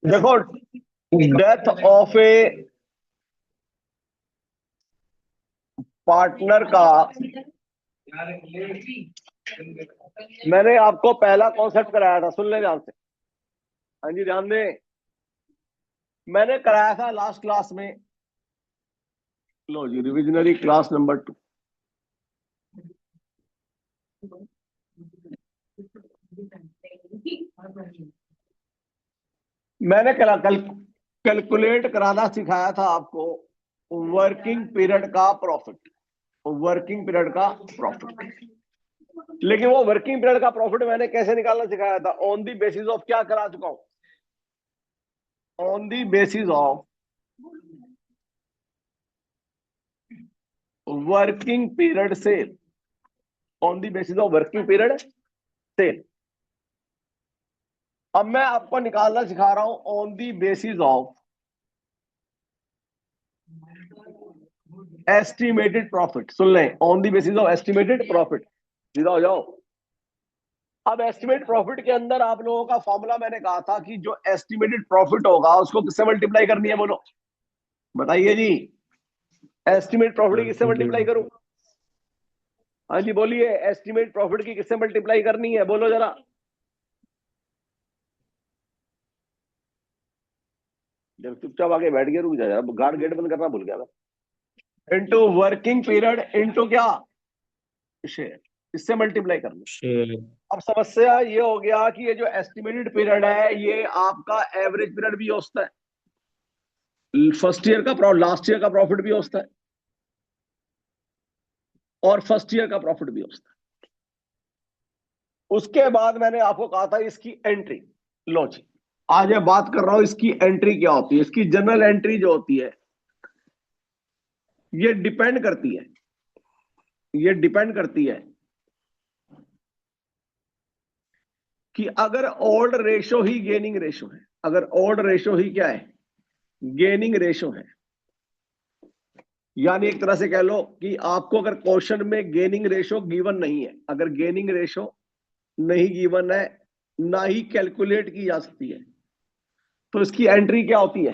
देखो, death of A partner का मैंने आपको पहला कॉन्सेप्ट कराया था, सुन ले ध्यान से। हाँ जी, ध्यान दें। मैंने कराया था लास्ट क्लास में। लो जी, रिविजनरी क्लास नंबर 2। मैंने कल कैलकुलेट कराना सिखाया था आपको वर्किंग पीरियड का प्रॉफिट। वर्किंग पीरियड का प्रॉफिट, लेकिन वो वर्किंग पीरियड का प्रॉफिट मैंने कैसे निकालना सिखाया था? ऑन दी बेसिस ऑफ क्या करा चुका हूं? On the basis of working period sale. On the basis of working period sale. अब मैं आपको निकालना सिखा रहा हूं on the basis of estimated profit. सुन लें, on the basis of estimated profit. सीधा हो जाओ। अब एस्टिमेट प्रॉफिट के अंदर आप लोगों का फॉर्मूला मैंने कहा था कि जो एस्टिमेटेड प्रॉफिट होगा उसको किससे मल्टीप्लाई करनी है? बोलो, बताइए जी। एस्टिमेट प्रॉफिट किससे मल्टीप्लाई करूं? हाँ जी बोलिए, एस्टिमेट प्रॉफिट की किससे मल्टीप्लाई करनी है? बोलो जरा। जब चुपचाप आके बैठ गया, रुक जा जरा, गार्ड गेट बंद करना भूल गया मैं। इनटू वर्किंग पीरियड इनटू क्या? शेयर। इससे मल्टीप्लाई करना। शेयर। अब समस्या ये हो गया कि ये जो एस्टिमेटेड पीरियड है ये आपका एवरेज पीरियड भी होता है, फर्स्ट ईयर का लास्ट ईयर का प्रॉफिट भी होता है, और फर्स्ट ईयर का प्रॉफिट भी होता है। उसके बाद मैंने आपको कहा था इसकी एंट्री। लो जी, आज मैं बात कर रहा हूं इसकी एंट्री क्या होती है। इसकी जनरल एंट्री जो होती है ये डिपेंड करती है, ये डिपेंड करती है कि अगर ओल्ड रेशो ही गेनिंग रेशो है, अगर ओल्ड रेशो ही क्या है? गेनिंग रेशो है। यानी एक तरह से कह लो कि आपको अगर क्वेश्चन में गेनिंग रेशो गिवन नहीं है, अगर गेनिंग रेशो नहीं गिवन है, ना ही कैलकुलेट की जा सकती है, तो इसकी एंट्री क्या होती है?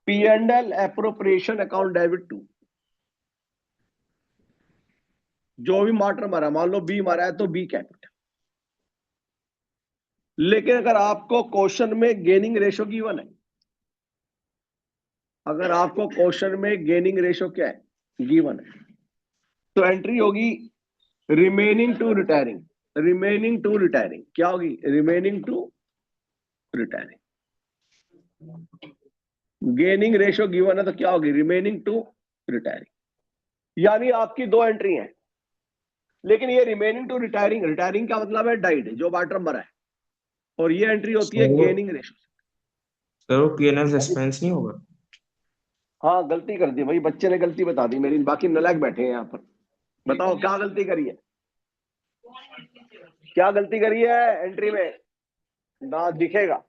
P and L appropriation account debit to. जो भी मार्टर मारा, मान लो बी मारा है तो बी कैपिटल। लेकिन अगर आपको क्वेश्चन में गेनिंग रेशो गिवन है, अगर आपको क्वेश्चन में गेनिंग रेशो क्या है? गिवन है, तो एंट्री होगी remaining to retiring. Remaining to retiring क्या होगी? Remaining to retiring. Gaining ratio given है तो क्या होगी? Remaining to retiring. यानी आपकी दो एंट्री हैं, लेकिन ये रिमेनिंग टू रिटायरिंग, रिटायरिंग का मतलब है डाइड, जो बाटर मरा है, और ये एंट्री होती है सर गेनिंग रेशो। सर वो पीएनएल सस्पेंस नहीं होगा? हाँ, गलती कर दी भाई, बच्चे ने गलती बता दी मेरी, बाकी नालायक बैठे हैं यहाँ पर। बताओ क्या गलती करी है? क्या गलती करी है एंट्री में? ना दिखेगा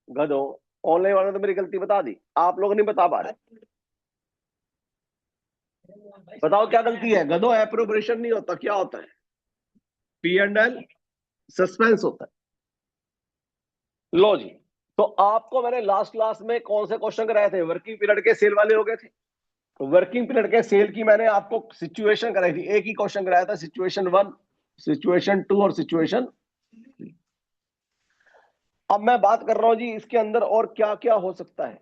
गधो। ऑनलाइन वालों ने तो मेरी गलती बता दी, आप लोग नहीं बता पा रहे। बताओ क्या गलती है? गधो एप्रोप्रिएशन नहीं होता, क्या होता है? पी एंड एल सस्पेंस होता है। लो जी, तो आपको मैंने लास्ट क्लास में कौन से क्वेश्चन कराए थे? वर्किंग पीरियड के सेल वाले हो गए थे। वर्किंग पीरियड के सेल की मैंने आपको सिचुएशन कराई थी, एक ही क्वेश्चन कराया था, सिचुएशन 1, सिचुएशन 2 और सिचुएशन 3। अब मैं बात कर रहा हूं जी इसके अंदर और क्या क्या हो सकता है।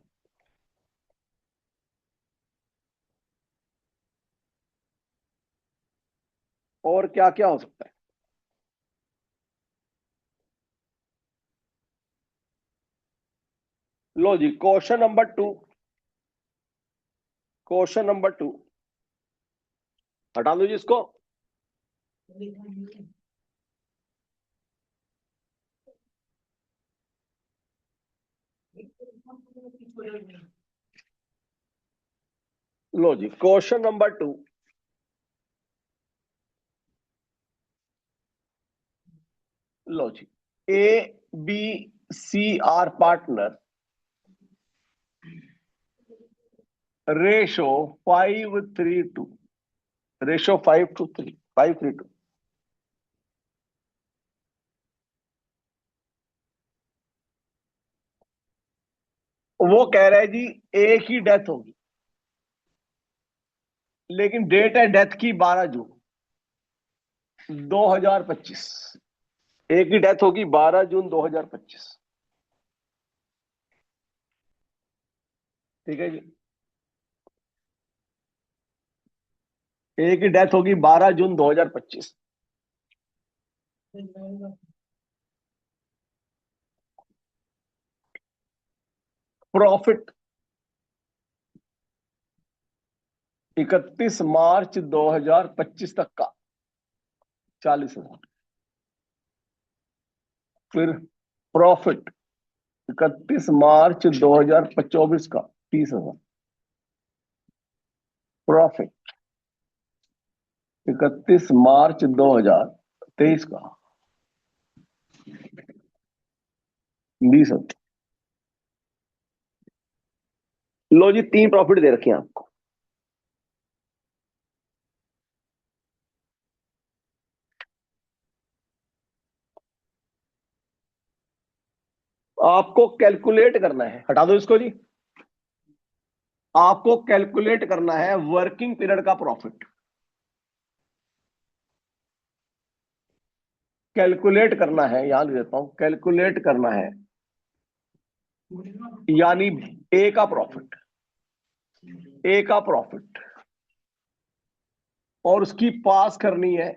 और क्या क्या हो सकता है? लो जी, क्वेश्चन नंबर 2। क्वेश्चन नंबर 2 हटा दो जी इसको। लो जी, क्वेश्चन नंबर 2। लो जी, A B C are partner, ratio 5:3, ratio 5:3, 5:3। वो कह रहे हैं जी एक ही डेथ होगी, लेकिन डेट है डेथ की 12 जून 2025। एक ही डेथ होगी 12 जून 2025। ठीक है जी, एक ही डेथ होगी 12 जून 2025। प्रॉफिट 31 मार्च 2025 तक का 40,000। फिर प्रॉफिट 31 मार्च 2024 का 30,000। प्रॉफिट 31 मार्च 2023 का 20,000। लो जी, 3 प्रॉफिट दे रखे हैं आपको। आपको कैलकुलेट करना है, हटा दो इसको जी। आपको कैलकुलेट करना है वर्किंग पीरियड का प्रॉफिट। कैलकुलेट करना है, यहां लिख देता हूं, कैलकुलेट करना है, यानी ए का प्रॉफिट, ए का प्रॉफिट, और उसकी पास करनी है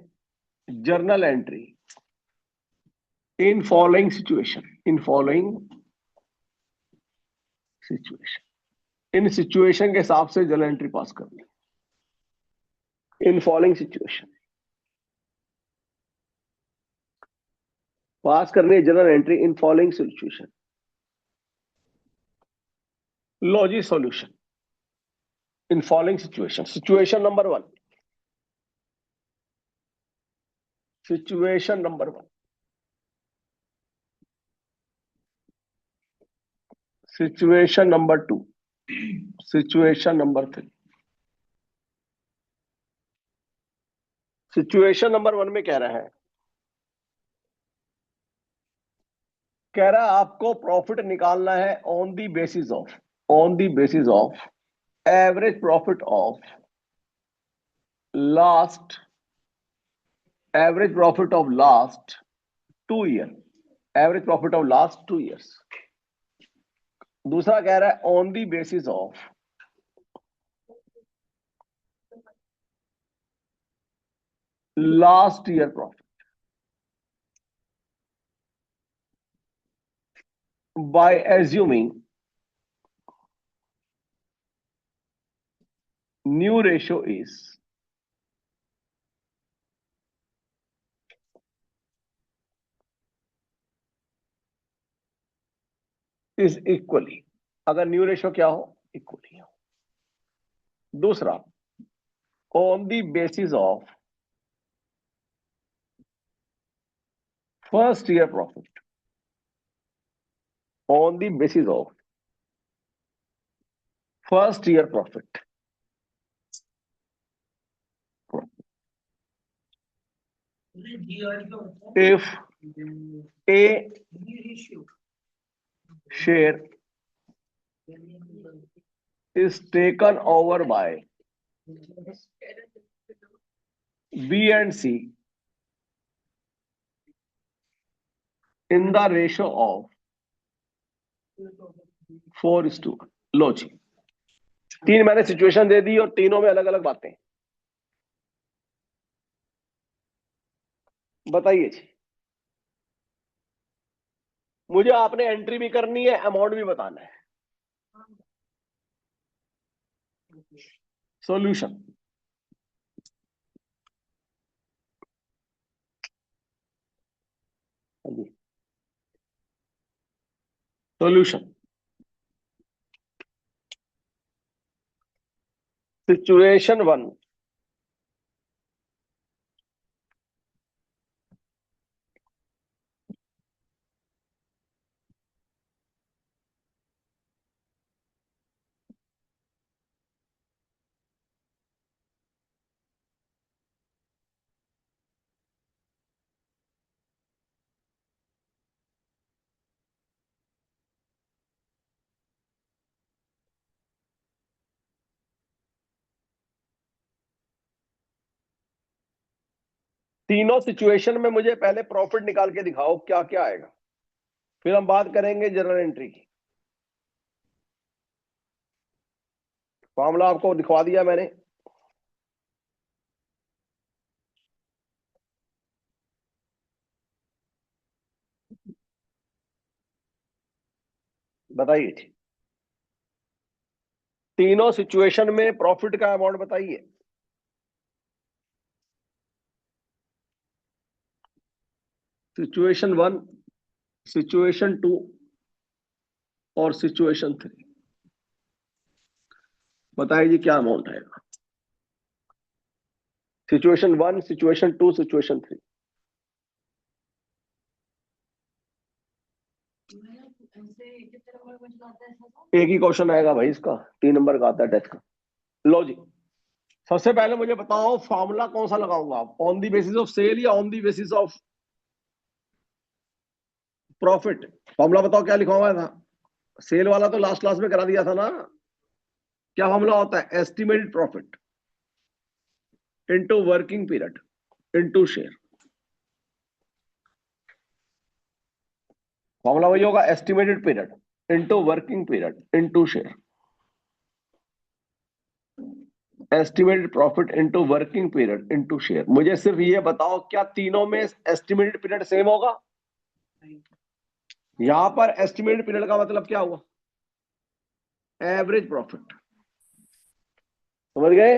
journal entry in following situation, in following situation, in situation के हिसाब से जर्नल एंट्री पास करनी है। इन फॉलोइंग सिचुएशन पास करनी है journal entry in following situation. लो जी solution in following situation. Situation number 1, situation number 1, situation number 2, situation number 3। Situation number 1 में कह रहा है, कह रहा है आपको प्रॉफिट निकालना है on the basis of, on the basis of average profit of last, average profit of last 2 year, average profit of last 2 years. दूसरा कह रहा है on the basis of last year profit by assuming new ratio is equally, अगर new ratio क्या हो, equally हो। दूसरा, on the basis of first year profit, on the basis of first year profit, if a share is taken over by B and C in the ratio of 4:1। लो जी, 3 मैंने situation दे दी और तीनों में अलग अलग बातें। बताइए जी, मुझे आपने एंट्री भी करनी है, अमाउंट भी बताना है। Solution, solution. सिचुएशन 1, तीनों सिचुएशन में मुझे पहले प्रॉफिट निकाल के दिखाओ क्या क्या आएगा, फिर हम बात करेंगे जर्नल एंट्री की। फॉर्मूला आपको दिखवा दिया मैंने। बताइए ठीक, तीनों सिचुएशन में प्रॉफिट का अमाउंट बताइए। सिचुएशन 1, सिचुएशन 2 और सिचुएशन 3, बताइए जी क्या अमाउंट आएगा। Situation 1, situation 2, situation 3। एक ही क्वेश्चन आएगा भाई इसका, 3 नंबर का आता है टेस्ट का। लो जी, सबसे पहले मुझे बताओ फॉर्मूला कौन सा लगाऊंगा आप, on the basis of sale या on the basis of profit. Formula बताओ क्या लिखा हुआ था, सेल वाला तो लास्ट क्लास में करा दिया था ना। क्या फॉर्मूला होता है, estimated profit into working period into share. Formula वही होगा, estimated period into working period into share. Estimated profit into working period into share. मुझे सिर्फ ये बताओ क्या तीनों में एस्टिमेटेड पीरियड सेम होगा। यहां पर एस्टिमेटेड पीरियड का मतलब क्या हुआ, एवरेज प्रॉफिट, समझ गए।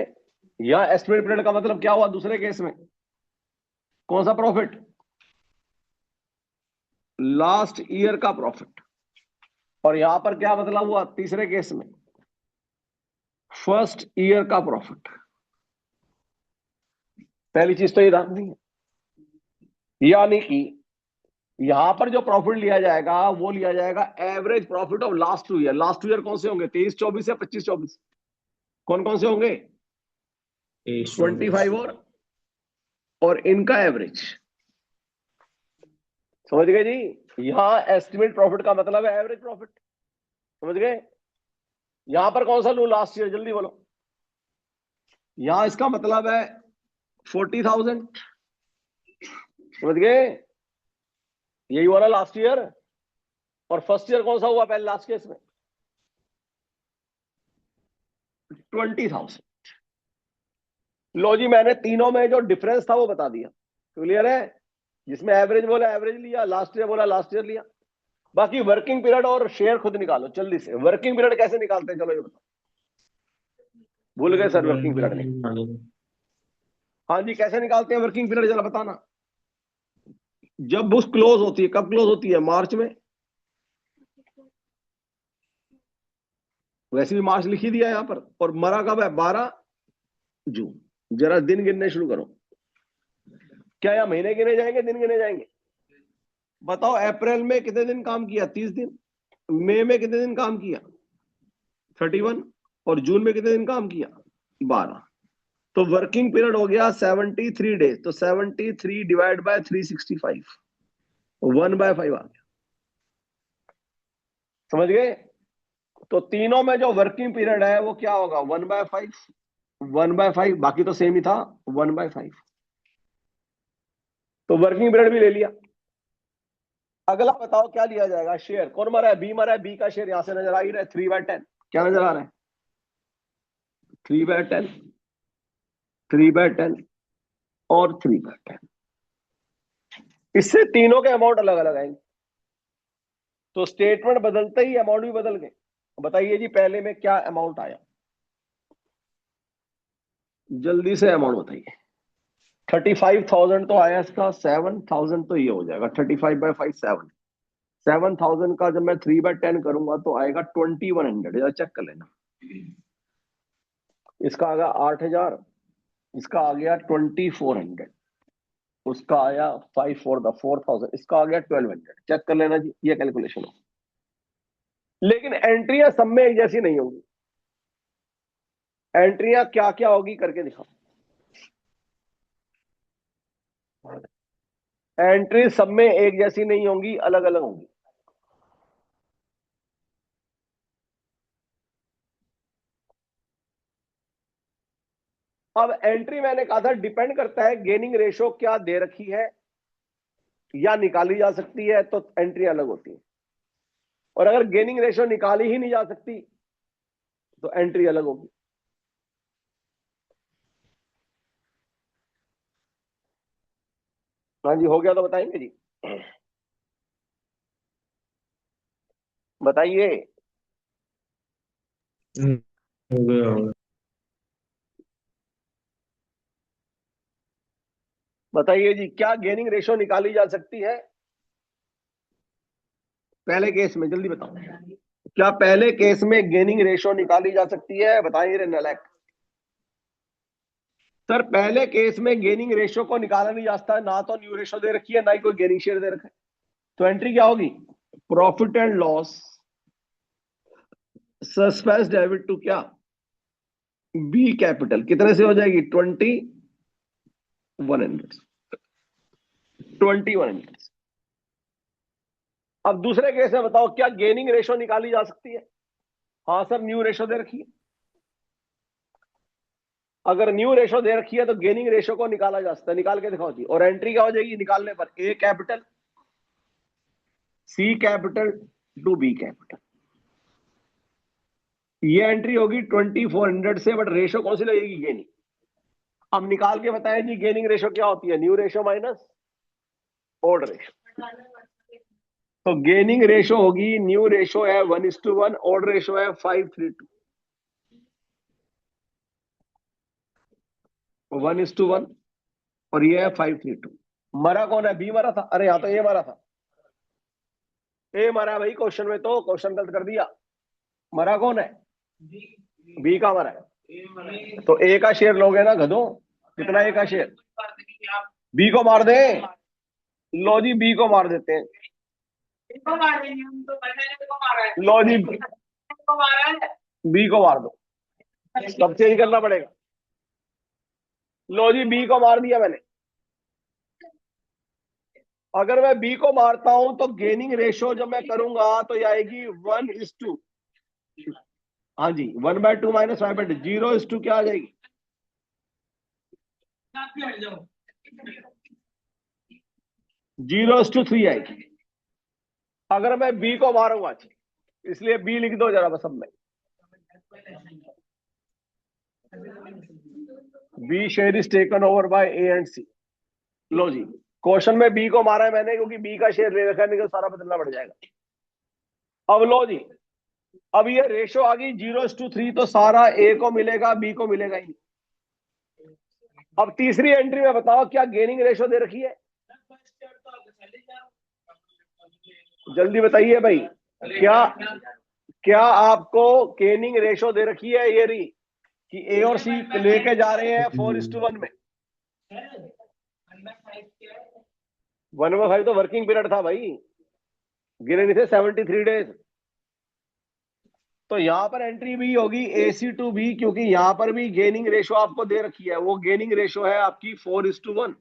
यहां एस्टिमेटेड पीरियड का मतलब क्या हुआ दूसरे केस में, कौन सा प्रॉफिट, लास्ट ईयर का प्रॉफिट। और यहां पर क्या मतलब हुआ तीसरे केस में, फर्स्ट ईयर का प्रॉफिट। पहली चीज तो ये ध्यान नहीं है, यानी कि यहां पर जो प्रॉफिट लिया जाएगा वो लिया जाएगा average profit of last 2 year. Last 2 year कौन से होंगे, 23-24 या 25-24, कौन कौन से होंगे, 25 और इनका एवरेज। समझ गए जी, यहां एस्टिमेट प्रॉफिट का मतलब है एवरेज प्रॉफिट, समझ गए। यहां पर कौन सा लू, लास्ट ईयर, जल्दी बोलो। यहां इसका मतलब है 40,000, समझ गए, यही वाला लास्ट ईयर। और फर्स्ट ईयर कौन सा हुआ पहले लास्ट केस में, 20,000। लो जी, मैंने तीनों में जो डिफरेंस था वो बता दिया, क्लियर है। जिसमें एवरेज बोला एवरेज लिया, लास्ट ईयर बोला लास्ट ईयर लिया। बाकी वर्किंग पीरियड और शेयर खुद निकालो जल्दी से। वर्किंग पीरियड कैसे निकालते हैं, चलो ये बताओ, भूल गए सर वर्किंग पीरियड नहीं। हाँ जी, कैसे निकालते हैं वर्किंग पीरियड, जरा बताना। जब बुक्स क्लोज होती है, कब क्लोज होती है, मार्च में। वैसे भी मार्च लिख ही दिया यहां पर, और मरा कब है, 12 जून। जरा दिन गिनने शुरू करो। क्या यहाँ महीने गिने जाएंगे, दिन गिने जाएंगे, बताओ। अप्रैल में कितने दिन काम किया, 30 दिन। मई में कितने दिन काम किया, 31। और जून में कितने दिन काम किया, 12। तो वर्किंग पीरियड हो गया 73 डेज। तो 73 डिवाइड बाय 365, 1/5 आ गया, समझ गए। तो तीनों में जो वर्किंग पीरियड है वो क्या होगा, 1/5, 1/5, बाकी तो सेम ही था, 1/5। तो वर्किंग पीरियड भी ले लिया। अगला बताओ क्या लिया जाएगा, शेयर। कौन मरा है, बी मरा है, बी का शेयर यहां से नजर आ ही रहा है, 3/10। क्या नजर आ रहा है, 3/10, 3/10 और 3/10। इससे तीनों के अमाउंट अलग अलग आएंगे। तो स्टेटमेंट बदलते ही अमाउंट भी बदल गए। बताइए जी पहले में क्या अमाउंट आया, जल्दी से अमाउंट बताइए। 35,000 तो आया इसका, 7,000 तो ये हो जाएगा, 35/5 7। 7,000 का जब मैं 3/10 करूंगा तो आएगा 2100, जरा चेक कर लेना। इसका आ गया 8,000, इसका आ गया 2400, उसका आया 4,000, इसका आ गया 1200। चेक कर लेना जी, ये कैलकुलेशन हो। लेकिन एंट्रियां सब में एक जैसी नहीं होंगी। एंट्रियां क्या क्या होगी करके दिखाओ। एंट्री सब में एक जैसी नहीं होंगी, अलग अलग होंगी। अब एंट्री मैंने कहा था डिपेंड करता है गेनिंग रेशो क्या दे रखी है या निकाली जा सकती है, तो एंट्री अलग होती है। और अगर गेनिंग रेशो निकाली ही नहीं जा सकती तो एंट्री अलग होगी। हाँ जी, हो गया तो बताएंगे जी, बताइए। हो गया होगा। बताइए जी, क्या गेनिंग रेशो निकाली जा सकती है पहले केस में? जल्दी बताओ, क्या पहले केस में गेनिंग रेशो निकाली जा सकती है? बताइए रे नलायक। सर पहले केस में गेनिंग रेशो को निकाला नहीं जा सकता, ना तो न्यू रेशो दे रखी है ना ही कोई गेनिंग शेयर दे रखा है। तो एंट्री क्या होगी? Profit and loss suspense debit to क्या? B capital. कितने से हो जाएगी? 2100। 2100। अब दूसरे केस में बताओ, क्या गेनिंग रेशो निकाली जा सकती है? हाँ सर, न्यू रेशो दे रखी है। अगर न्यू रेशो दे रखी है तो गेनिंग रेशो को निकाला जा सकता है। निकाल के दिखाओ जी। और एंट्री क्या हो जाएगी निकालने पर? A capital, C capital to B capital. ये एंट्री होगी 2400 से, बट रेशो कौन सी लगेगी? गेनिंग। अब निकाल के बताएं जी, गेनिंग रेशो क्या होती है? New ratio minus old ratio. तो गेनिंग रेशो होगी, न्यू रेशो है 1:1, ओल्ड रेशो है 5:3, 1:1 और ये है 5:3। मरा कौन है? बी मरा था। अरे यहाँ तो ए मरा था। ए मरा है भाई क्वेश्चन में, तो क्वेश्चन गलत कर दिया। मरा कौन है? बी का मरा है। तो ए का शेयर लोगे ना गधो? कितना ए का शेयर? बी को मार दे। लो जी, बी को मार देते हैं। लो जी, बी को मार दो। सब चेंज करना पड़ेगा। लो जी, बी को मार दिया मैंने। अगर मैं बी को मारता हूं तो गेनिंग रेशो जब मैं करूंगा तो ये आएगी 1:2। हाँ जी, 1/2 माइनस 5/2, 0:2 क्या आ जाएगी? 0:3 आएगी अगर मैं बी को मारूंगा। इसलिए बी लिख दो जरा बस। अब में B share is taken over by A and C. लो जी, क्वेश्चन में बी को मारा है मैंने क्योंकि बी का शेयर ले रखा है, नहीं तो सारा बदलना पड़ जाएगा। अब लो जी, अब ये रेशो आ गई 0:3, तो सारा ए को मिलेगा, बी को मिलेगा ही नहीं। अब तीसरी एंट्री में बताओ, क्या गेनिंग रेशो दे रखी है? जल्दी बताइए भाई। क्या क्या आपको गेनिंग रेशो दे रखी है ये रही कि ए और सी लेके जा रहे हैं 4:1 में? 1/5 तो वर्किंग पीरियड था भाई, गिने नहीं थे 73 डेज। तो यहां पर एंट्री भी होगी AC टू बी, क्योंकि यहां पर भी गेनिंग रेशो आपको दे रखी है। वो गेनिंग रेशो है आपकी 4:1।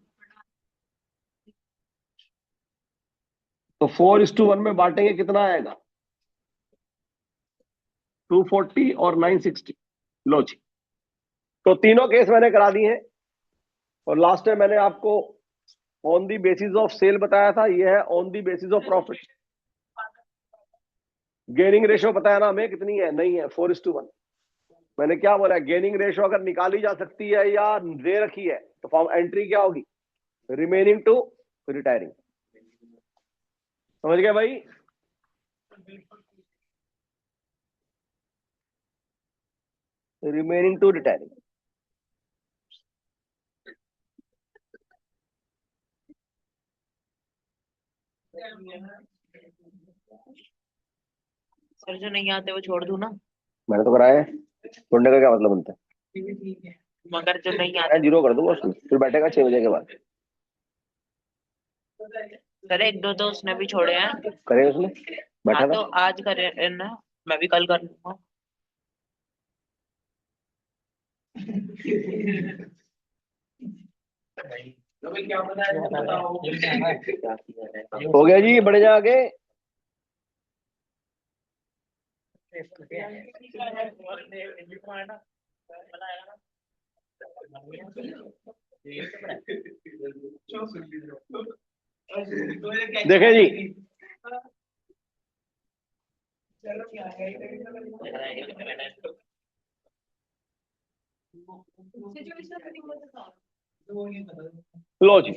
तो 4:1 में बांटेंगे कितना आएगा? 240 और 960। लो जी, तो तीनों केस मैंने करा दिए हैं। और लास्ट टाइम मैंने आपको on the basis of sale बताया था, ये है on the basis of profit. Gaining ratio पता है ना हमें कितनी है? नहीं है, 4:1। मैंने क्या बोला? गेनिंग रेशो अगर निकाली जा सकती है या दे रखी है तो फॉर्म एंट्री क्या होगी? Remaining to retiring. समझ गए भाई? Remaining to retiring. सर जो नहीं आते वो छोड़ दूं ना? मैंने तो कराया है, छोड़ने का क्या मतलब बनता मगर जो नहीं है? आते मैं जीरो कर दूंगा उसमें, फिर बैठेगा 6 बजे के बाद। सर, एक दो तो उसने भी छोड़े हैं। करे उसने, हाँ बैठा तो था। आज करे ना, मैं भी कल कर लूंगा। हो गया जी, बढ़ जा आगे। देखें जी, लो जी,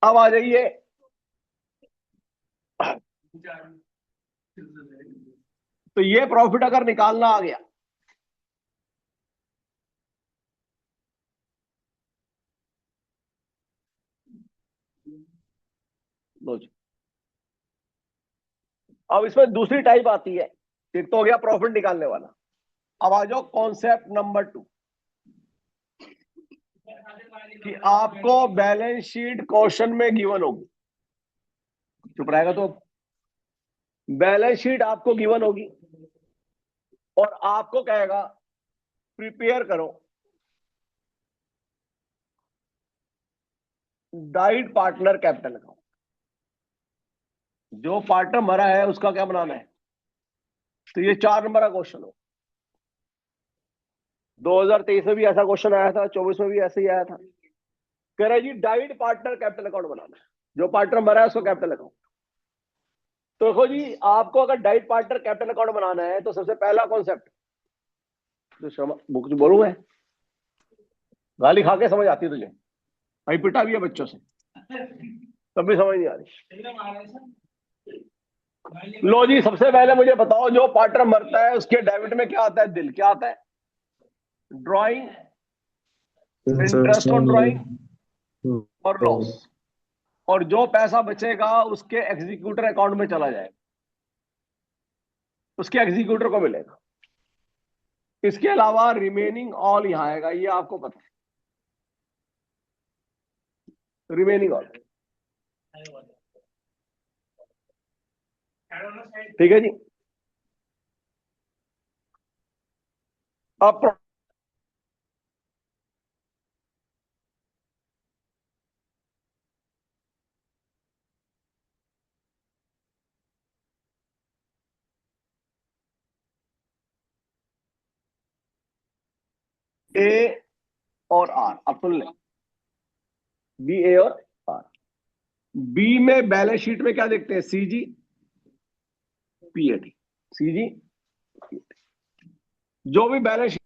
अब आ जाइए। तो ये प्रॉफिट अगर निकालना आ गया, लो जी, अब इसमें दूसरी टाइप आती है। एक तो हो गया प्रॉफिट निकालने वाला। अब आ जाओ कॉन्सेप्ट नंबर 2 कि आपको बैलेंस शीट क्वेश्चन में गिवन होगी। चुप रहेगा तो बैलेंस शीट आपको गिवन होगी और आपको कहेगा प्रिपेयर करो डाइट पार्टनर कैपिटल अकाउंट। जो पार्टनर मरा है उसका क्या बनाना है। तो ये 4 नंबर का क्वेश्चन हो। 2023 में भी ऐसा क्वेश्चन आया था, 24 में भी ऐसे ही आया था। कह रहा है जी डाइट पार्टनर कैपिटल अकाउंट बनाना है, जो पार्टनर मरा है उसको कैपिटल अकाउंट। तो देखो जी, आपको अगर डाइट पार्टनर कैपिटल अकाउंट बनाना है तो सबसे पहला कॉन्सेप्ट जो बुक बोलूं मैं, गाली खा के समझ आती है तुझे, भाई पिटा भी है बच्चों से तब भी समझ नहीं आ रही। लो जी, सबसे पहले मुझे बताओ, जो पार्टनर मरता है उसके डेबिट में क्या आता है। दिल क्या आता है। ड्राइंग, इंटरेस्ट ऑन ड्राइंग और लॉस। और जो पैसा बचेगा उसके एग्जीक्यूटर अकाउंट में चला जाएगा, उसके एग्जीक्यूटर को मिलेगा। इसके अलावा रिमेनिंग ऑल यहां आएगा, ये आपको पता है। रिमेनिंग ऑल, ठीक है जी। अब ए और आर, अब सुन ले, बी, ए और आर। बी में बैलेंस शीट में क्या देखते हैं, सीजी पीएटी, सीजी जो भी बैलेंस शीट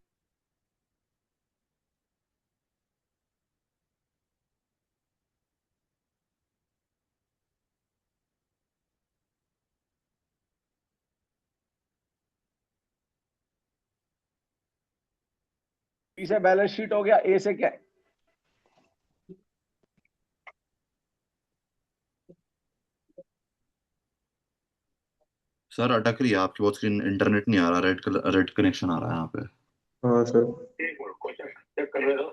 बी से बैलेंस शीट हो गया, ए से क्या है। सर अटक रही है आपकी बहुत स्क्रीन, इंटरनेट नहीं आ रहा, रेड कनेक्शन आ रहा है यहाँ पे। हाँ सर। चेक कर रहे हो।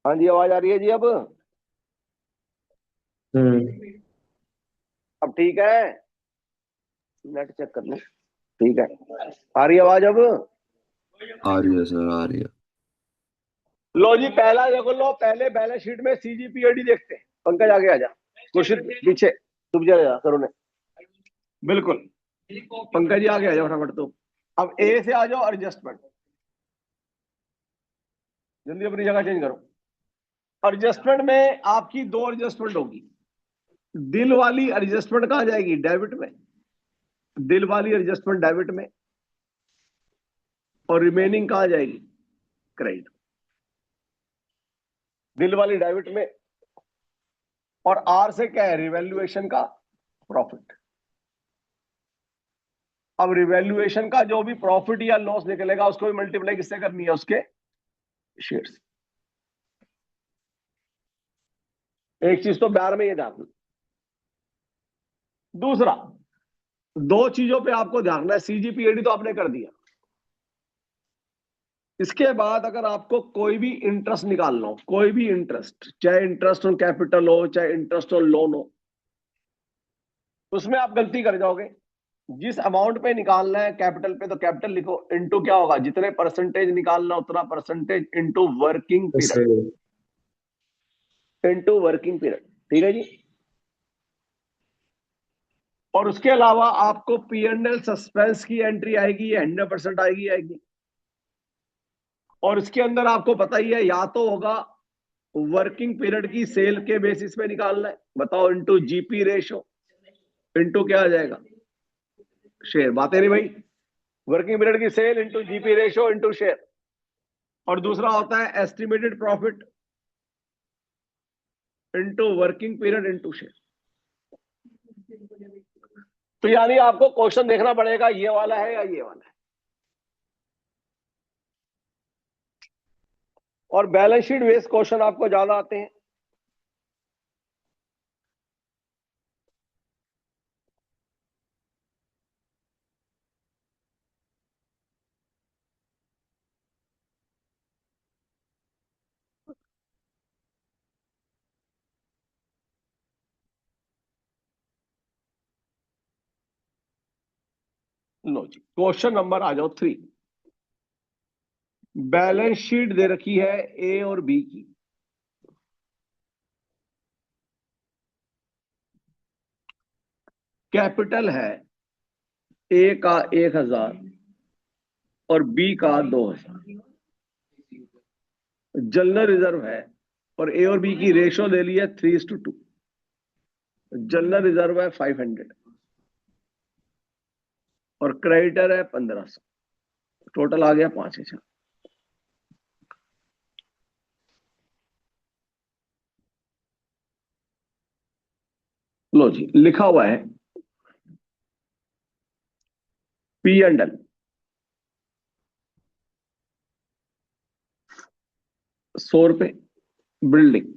हाँ जी, आवाज आ रही है जी। अब ठीक है, नेट चेक कर लो। ठीक है, आ रही है आवाज अब। आ रही है सर, आ रही है। लो जी, पहला देखो, लो पहले बैलेंस शीट में सीजीपीएडी देखते हैं। पंकज आगे आ जा, क्वेश्चन पीछे डूब जा करो ने, बिल्कुल। पंकज जी आगे आ जाओ फटाफट। तो अब ए से आ जाओ, एडजस्टमेंट। जल्दी अपनी जगह चेंज करो। एडजस्टमेंट में आपकी 2 एडजस्टमेंट होगी। दिल वाली एडजस्टमेंट कहां जाएगी, डेबिट में। दिल वाली एडजस्टमेंट डेबिट में, और रिमेनिंग कहां जाएगी, क्रेडिट। दिल वाली डेबिट में, और आर से क्या है, रिवैल्यूएशन का प्रॉफिट। अब रिवैल्यूएशन का जो भी प्रॉफिट या लॉस निकलेगा उसको भी मल्टीप्लाई किससे करनी है, उसके शेयर्स। एक चीज तो प्यार में ये ध्यान। दूसरा, 2 चीजों पे आपको ध्यान रखना है। सीजीपीएडी तो आपने कर दिया। इसके बाद अगर आपको कोई भी इंटरेस्ट निकालना हो, कोई भी इंटरेस्ट, चाहे इंटरेस्ट ऑन कैपिटल हो, चाहे इंटरेस्ट ऑन लोन हो, उसमें आप गलती कर जाओगे। जिस अमाउंट पे निकालना है कैपिटल पे, तो कैपिटल लिखो, इनटू क्या होगा, जितने परसेंटेज निकालना उतना percentage, into working period, into working period. ठीक है जी। और उसके अलावा आपको P&L सस्पेंस की एंट्री आएगी, ये 100% आएगी। और इसके अंदर आपको पता ही है, या तो होगा वर्किंग पीरियड की सेल के बेसिस पे निकालना है, बताओ, इंटू जीपी रेशो, इंटू क्या आ जाएगा, शेयर। बातें नहीं भाई, वर्किंग पीरियड की sale into GP ratio into share. और दूसरा होता है estimated profit into working period into share. तो यानी आपको क्वेश्चन देखना पड़ेगा, ये वाला है या ये वाला है। और बैलेंस शीट बेस्ड क्वेश्चन आपको ज्यादा आते हैं। लो जी, क्वेश्चन नंबर आ जाओ 3। बैलेंस शीट दे रखी है ए और बी की। कैपिटल है ए का 1000 और बी का 2000। जनरल रिजर्व है और ए और बी की रेशो ले ली है 3:2। जनरल रिजर्व है 500 और क्रेडिटर है 1500। टोटल आ गया 5000। लो जी, लिखा हुआ है P&L 100 रुपए, बिल्डिंग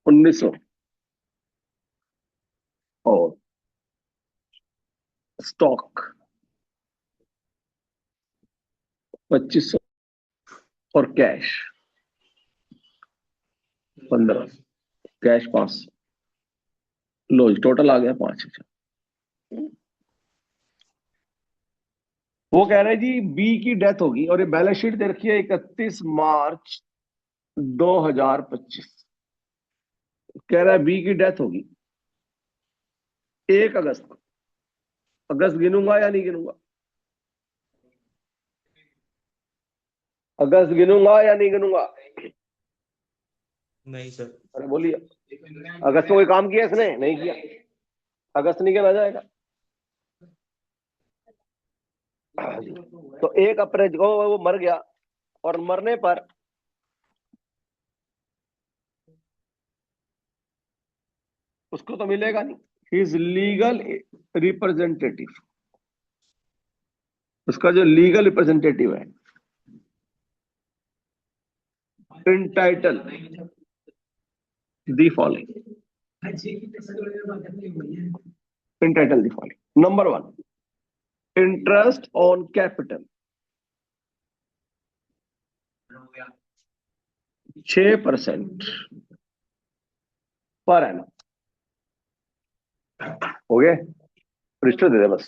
1900 और स्टॉक 2500 और कैश 1500, कैश 500। लो जी, टोटल आ गया 5000। वो कह रहे हैं जी बी की डेथ होगी और ये बैलेंस शीट दे रखी है 31 मार्च 2025। कह रहा है बी की डेथ होगी 1 अगस्त को। अगस्त गिनूंगा या नहीं गिनूंगा? अगस्त गिनूंगा या नहीं गिनूंगा? नहीं सर। अरे बोलिए, अगस्त में कोई काम किया इसने? नहीं किया। अगस्त नहीं गिना जाएगा। तो 1 अप्रैल को वो मर गया और मरने पर उसको तो मिलेगा नहीं। He is legal representative. उसका जो लीगल रिप्रेजेंटेटिव है, entitle the following. Entitle the following. Number 1, interest on capital 6% per annum. हो गए? रजिस्टर दे दे बस।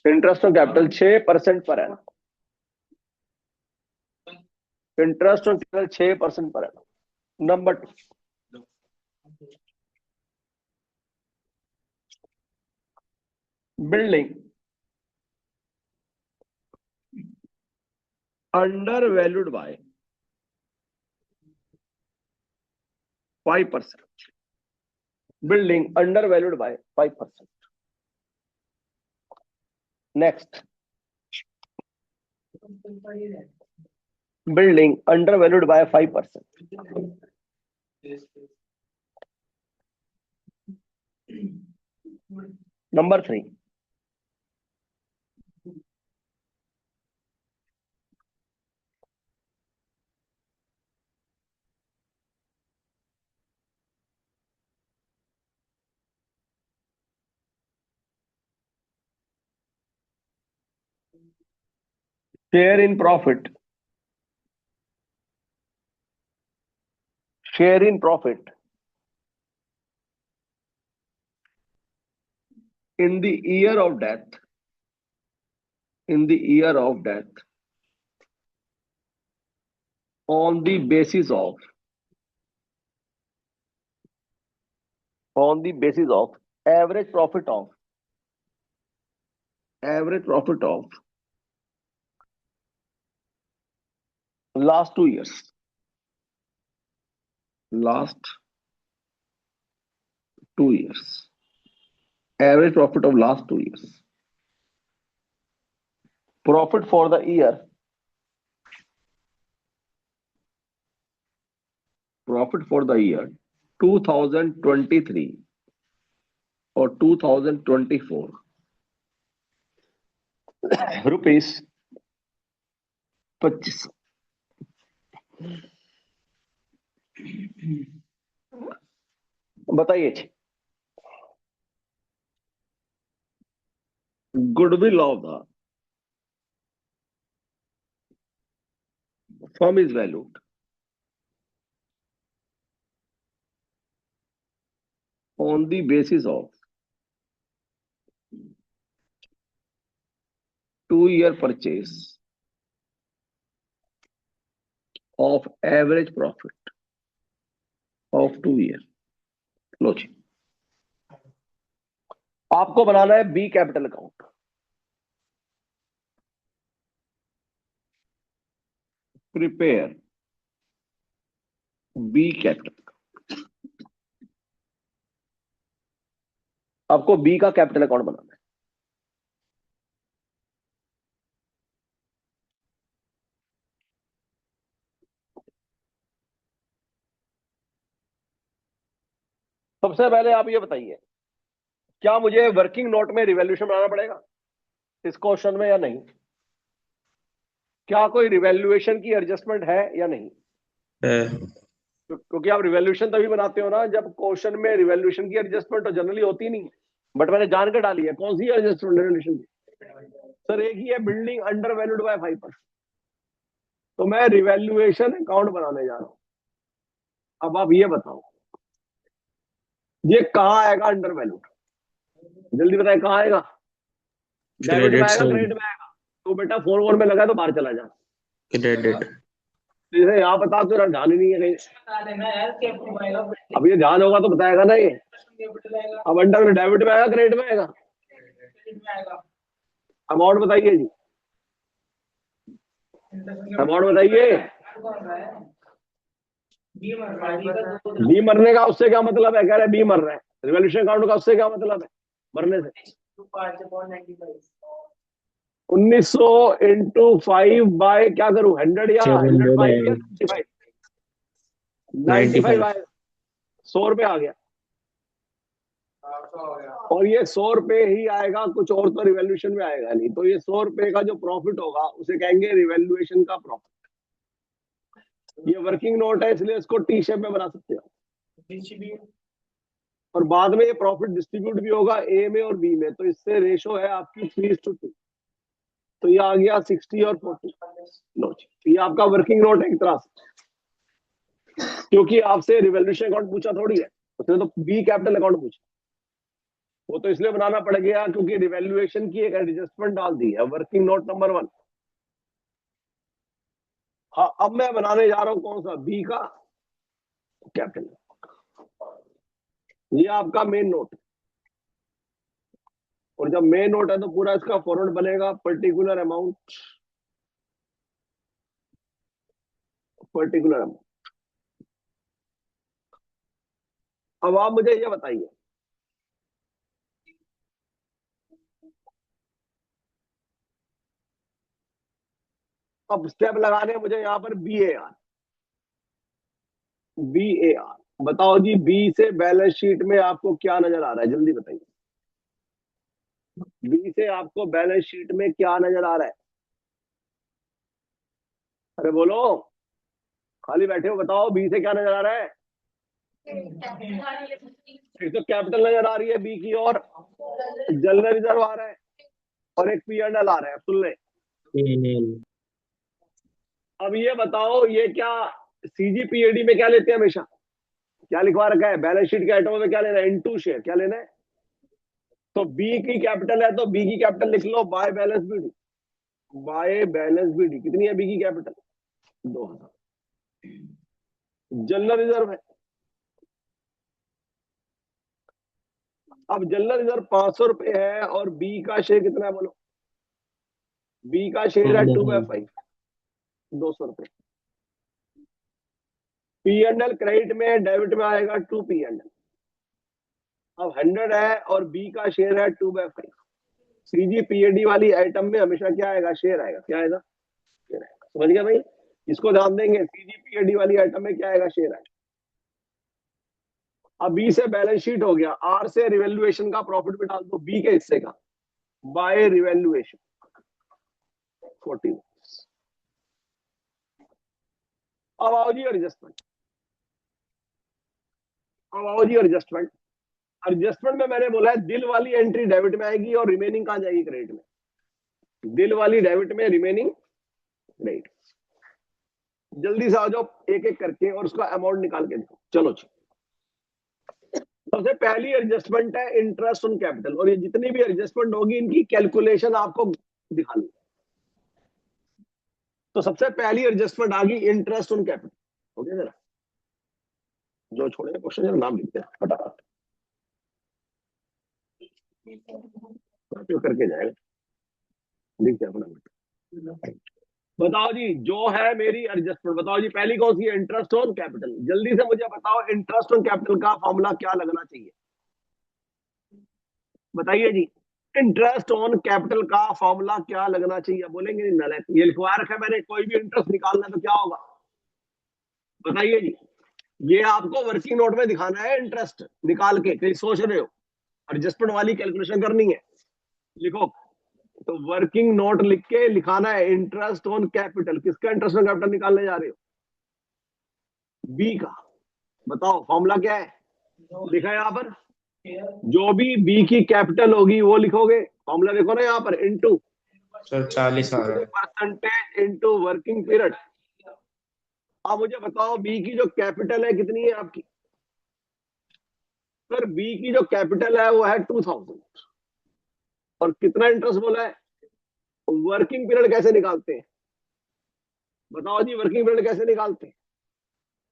Interest on capital 6% per annum. Interest on capital 6% per annum. Number 2, building under valued bye 5%। Building under valued bye 5%। Next, building under valued bye 5%। Number 3, share in profit, share in profit in the year of death in the year of death on the basis of average profit of last 2 years. Average profit of last 2 years. Profit for the year. 2023 or 2024. Rupees 25। बताइए जी। Goodwill of the firm is valued on the basis of 2-year purchase of average profit of 2 year। लो जी, आपको बनाना है B capital account. Prepare B capital. आपको B का capital account बनाना है। सबसे पहले आप ये बताइए, क्या मुझे वर्किंग नोट में रिवैल्यूएशन बनाना पड़ेगा इस क्वेश्चन में या नहीं? क्या कोई रिवैल्यूएशन की एडजस्टमेंट है या नहीं? क्योंकि आप रिवैल्यूएशन तभी बनाते हो ना जब क्वेश्चन में रिवैल्यूएशन की एडजस्टमेंट तो जनरली होती नहीं है, बट मैंने जान के डाली है। कौन सी एडजस्टमेंट रिवैल्यूएशन की? सर एक ही है, बिल्डिंग अंडर वैल्यूड बाय 5%। तो मैं रिवैल्यूएशन अकाउंट बनाने जा रहा हूं। अब आप ये बताओ, ये कहाँ आएगा अंडर वैल्यूड? जल्दी बताए कहाँ आएगा? डेबिट में आएगा, क्रेडिट में आएगा? तो बेटा 4 में लगा तो बाहर चला जा। क्रेडिट। इसे यहाँ बता तो ध्यान ही नहीं है कहीं। अब ये ध्यान होगा तो बताएगा ना ये। अब अंडर में डेबिट में आएगा, क्रेडिट में आएगा? अमाउंट बताइए जी, अमाउंट बताइए। बी मरने का उससे क्या मतलब है? कह रहे बी मर रहा है। रिवैल्यूएशन अकाउंट का उससे क्या मतलब है मरने से? 1900 इंटू 5 बाय क्या करूं, 100 या 105 या 95? 95 आया, 100 रुपये आ गया। और ये 100 रुपये ही आएगा, कुछ और तो रिवैल्यूएशन में आएगा नहीं। तो ये 100 रुपये का जो प्रॉफिट होगा उसे कहेंगे रिवैल्यूएशन का प्रॉफिट। ये वर्किंग नोट है इसलिए इसको टी शेप में बना सकते हो। और बाद में ये प्रॉफिट डिस्ट्रीब्यूट भी होगा ए में और बी में। तो इससे रेशो है आपकी 3:2। तो ये आ गया 60 और 40। लो जी, ये आपका वर्किंग नोट है एक तरह से, क्योंकि आपसे रिवैल्यूएशन अकाउंट पूछा थोड़ी है, उसने तो बी कैपिटल अकाउंट पूछा। वो तो इसलिए बनाना पड़ गया क्योंकि रिवैल्यूएशन की एक एडजस्टमेंट डाल दी है, वर्किंग नोट नंबर 1। हाँ, अब मैं बनाने जा रहा हूं कौन सा? बी का कैपिटल। ये आपका मेन नोट है, और जब मेन नोट है तो पूरा इसका फॉरवर्ड बनेगा पर्टिकुलर अमाउंट। अब आप मुझे ये बताइए, अब स्टेप लगाने हैं मुझे यहाँ पर बी ए आर। बताओ जी, बी से बैलेंस शीट में आपको क्या नजर आ रहा है? जल्दी बताइए, बी से आपको बैलेंस शीट में क्या नजर आ रहा है? अरे बोलो, खाली बैठे हो, बताओ बी से क्या नजर आ रहा है? एक तो कैपिटल नजर आ रही है बी की, और जनरल रिजर्व आ रहा है, और एक P&L आ रहा है। सुन ले, अब ये बताओ, ये क्या CGPAD में क्या लेते हैं हमेशा? क्या लिखवा रखा है बैलेंस शीट के आइटमों में? क्या लेना है? Into share. क्या लेना है? तो बी की कैपिटल है तो बी की कैपिटल लिख लो by balance sheet. By balance BD. कितनी है बी की कैपिटल? 2000। जनरल रिजर्व है। अब जनरल रिजर्व 500 रुपए है और बी का शेयर कितना है बोलो? बी का शेयर है 2/5, 200 रुपए। पी एंड एल क्रेडिट में डेबिट में आएगा 2 पी एंड एल। अब 100 है और बी का शेयर है 2/5। सीजी पीएडी वाली आइटम में हमेशा क्या आएगा? शेयर आएगा। क्या आएगा? शेयर आएगा। समझ गया भाई? इसको ध्यान देंगे, सीजी पीएडी वाली आइटम में क्या आएगा? शेयर आएगा। अब बी से बैलेंस शीट हो गया, आर से रिवैल्यूएशन का प्रॉफिट भी डाल दो बी के हिस्से का, बाय रिवैल्यूएशन 40। अब आओ जी एडजस्टमेंट। अब आओ जी एडजस्टमेंट। एडजस्टमेंट में मैंने बोला है दिल वाली एंट्री डेबिट में आएगी और रिमेनिंग कहां जाएगी? क्रेडिट में। दिल वाली डेबिट में, रिमेनिंग क्रेडिट। जल्दी से आ जाओ एक एक करके और उसका अमाउंट निकाल के दो। चलो जी, सबसे पहली एडजस्टमेंट है इंटरेस्ट ऑन कैपिटल, और ये जितनी भी एडजस्टमेंट होगी इनकी कैलकुलेशन आपको दिखानी। तो सबसे पहली एडजस्टमेंट आ गई इंटरेस्ट ऑन कैपिटल। हो गया जरा, जो छोड़े क्वेश्चन जरा नाम लिखते हैं फटाफट, करके जाएगा, लिखते हैं फटाफट। बताओ जी, जो है मेरी एडजस्टमेंट, बताओ जी पहली कौन सी है? Interest on capital. जल्दी से मुझे बताओ इंटरेस्ट ऑन कैपिटल का फॉर्मूला क्या लगना चाहिए? बताइए जी, इंटरेस्ट ऑन कैपिटल का फॉर्मूला क्या लगना चाहिए? बोलेंगे नहीं नालायक, ये लिखवा रखा है मैंने, कोई भी इंटरेस्ट निकालना है तो क्या होगा? बताइए जी, ये आपको वर्किंग नोट में दिखाना है इंटरेस्ट निकाल के, कहीं सोच रहे हो एडजस्टमेंट वाली कैलकुलेशन करनी है, लिखो। तो वर्किंग नोट लिख के लिखाना है इंटरेस्ट ऑन कैपिटल। किसका इंटरेस्ट ऑन कैपिटल निकालने जा रहे हो? बी का। बताओ फॉर्मूला क्या है? लिखा है यहाँ पर, जो भी बी की कैपिटल होगी वो लिखोगे। फॉर्मूला देखो ना यहाँ पर, इनटू सर 40 आ रहा है। Percentage into working period. अब मुझे बताओ बी की जो कैपिटल है कितनी है आपकी? सर बी की जो कैपिटल है वो है 2000, और कितना इंटरेस्ट बोला है? वर्किंग पीरियड कैसे निकालते हैं? बताओ जी, वर्किंग पीरियड कैसे निकालते हैं?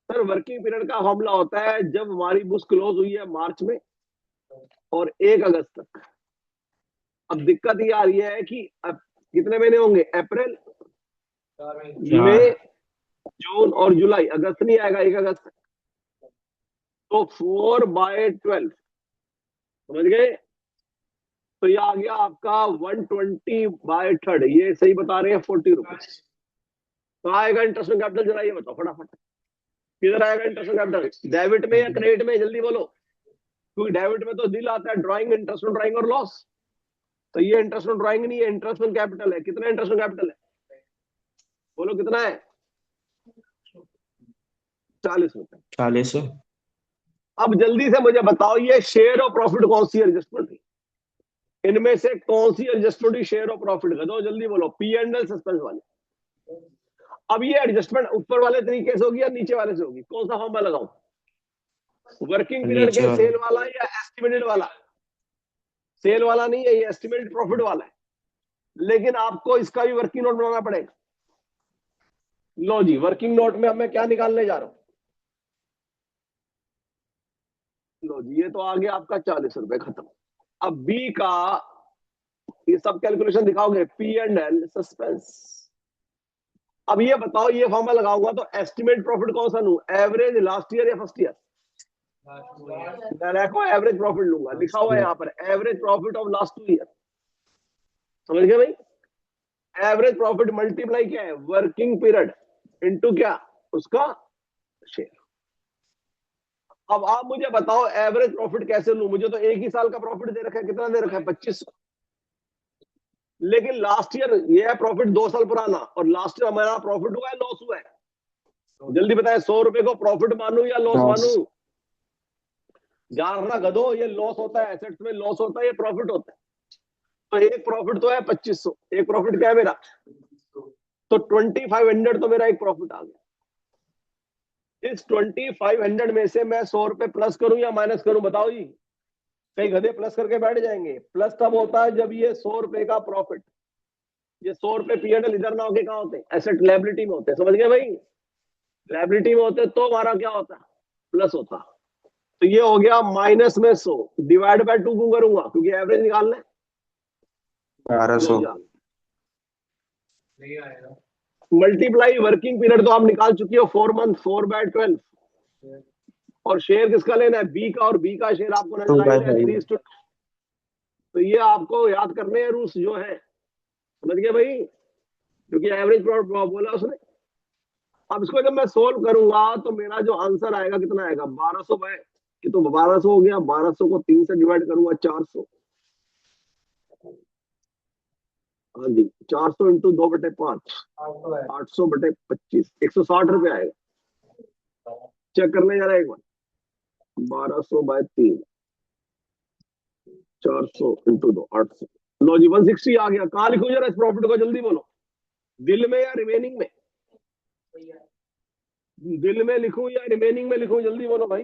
सर वर्किंग पीरियड का फॉर्मूला होता है, जब हमारी बुक्स क्लोज हुई है मार्च में और 1 अगस्त तक। अब दिक्कत ये आ रही है कि अब कितने महीने होंगे? अप्रैल, मई, जून और जुलाई। अगस्त नहीं आएगा 1 अगस्त तक, तो 4/12 समझ गए? तो ये आ गया आपका 120/3। ये सही बता रहे हैं 40 रुपीज। तो आएगा इंटरेस्ट ऑन कैपिटल, जरा ये बताओ फटाफट, किधर आएगा इंटरेस्ट ऑन कैपिटल? डेबिट में या क्रेडिट में? जल्दी बोलो, क्योंकि डेबिट में तो दिल आता है ड्राइंग, इंटरेस्ट ऑन ड्राइंग और लॉस। तो ये इंटरेस्ट ऑन ड्राइंग नहीं है, इंटरेस्ट ऑन कैपिटल है। कितना इंटरेस्ट ऑन कैपिटल है? बोलो कितना है? 40 रुपए। 40। अब जल्दी से मुझे बताओ, ये शेयर ऑफ प्रॉफिट कौन सी एडजस्टमेंट थी? इनमें से कौन सी एडजस्टमेंट हुई शेयर ऑफ प्रॉफिट का? दो जल्दी बोलो, पी एंड एल सस्पेंस वाले। अब ये एडजस्टमेंट ऊपर वाले तरीके से होगी या नीचे वाले से होगी? कौन सा फॉर्मूला लगाऊं? वर्किंग पीरियड नीचे के वाला। सेल वाला या एस्टिमेटेड वाला? सेल वाला नहीं है, ये एस्टिमेटेड प्रॉफिट वाला है, लेकिन आपको इसका भी वर्किंग नोट बनाना पड़ेगा। लो जी, वर्किंग नोट में अब मैं क्या निकालने जा रहा हूं? लो जी, ये तो आ गया आपका 40 रुपए, खत्म। अब बी का ये सब कैलकुलेशन दिखाओगे, पी एंड एल सस्पेंस। अब ये बताओ, ये फॉर्मूला लगाऊंगा तो एस्टिमेट प्रॉफिट कौन सा लूं? एवरेज लास्ट ईयर या फर्स्ट ईयर? देखो एवरेज प्रॉफिट लूंगा, लिखा हुआ है यहाँ पर average profit of last 2 year. समझ गए भाई? एवरेज प्रॉफिट मल्टीप्लाई क्या है? वर्किंग पीरियड इनटू क्या? उसका शेयर। अब आप मुझे बताओ एवरेज प्रॉफिट कैसे लूं? मुझे तो एक ही साल का प्रॉफिट दे रखा है, कितना दे रखा है? 2500। लेकिन लास्ट ईयर ये है प्रॉफिट 2 साल पुराना, और लास्ट ईयर हमारा प्रॉफिट हुआ है, लॉस हुआ है। जल्दी बताए, 100 रुपए को प्रॉफिट मानू या लॉस मानू? ध्यान रखना गधो, ये लॉस होता है, एसेट्स में लॉस होता है, ये प्रॉफिट होता है। तो एक प्रॉफिट तो है 2500, एक प्रॉफिट क्या है मेरा? तो 2500 तो मेरा एक प्रॉफिट आ गया। इस 2500 में से मैं 100 रुपए प्लस करूं या माइनस करूं? बताओ जी, कई गधे प्लस करके बैठ जाएंगे। प्लस तब होता है जब ये 100 रुपए का प्रॉफिट ये 100 रुपए P&L इधर ना होके कहाँ होते हैं, एसेट लायबिलिटी में होते हैं, समझ गए भाई। लायबिलिटी में होते तो हमारा क्या होता, प्लस होता। तो ये हो गया माइनस में 100 डिवाइड बाय 2 क्यों करूंगा, क्योंकि एवरेज निकालना है। 1200। मल्टीप्लाई वर्किंग पीरियड तो आप निकाल चुकी हो 4 मंथ, 4 बाय 12। और शेयर किसका लेना है, बी का, और बी का शेयर आपको 2 नजर by आएगा 5। 3:2। तो ये आपको याद करने हैं रूल्स जो है, समझ गए भाई, क्योंकि एवरेज बोला उसने। अब इसको जब मैं सोल्व करूंगा तो मेरा जो आंसर आएगा कितना आएगा, 1200 बाय, ये तो 1200 हो गया, 1200 को 3 से डिवाइड करूंगा 400। हाँ जी, 400 इंटू 2/5, 800/25, 160 रुपये आएगा। चेक करने जा रहा है एक बार, 1200 बाय 3, 400 इंटू 2, 800। लो जी 160 आ गया। कहाँ लिखूं जरा इस प्रॉफिट को, जल्दी बोलो, दिल में या रिमेनिंग में, दिल में लिखूं या रिमेनिंग में लिखूं, जल्दी बोलो भाई।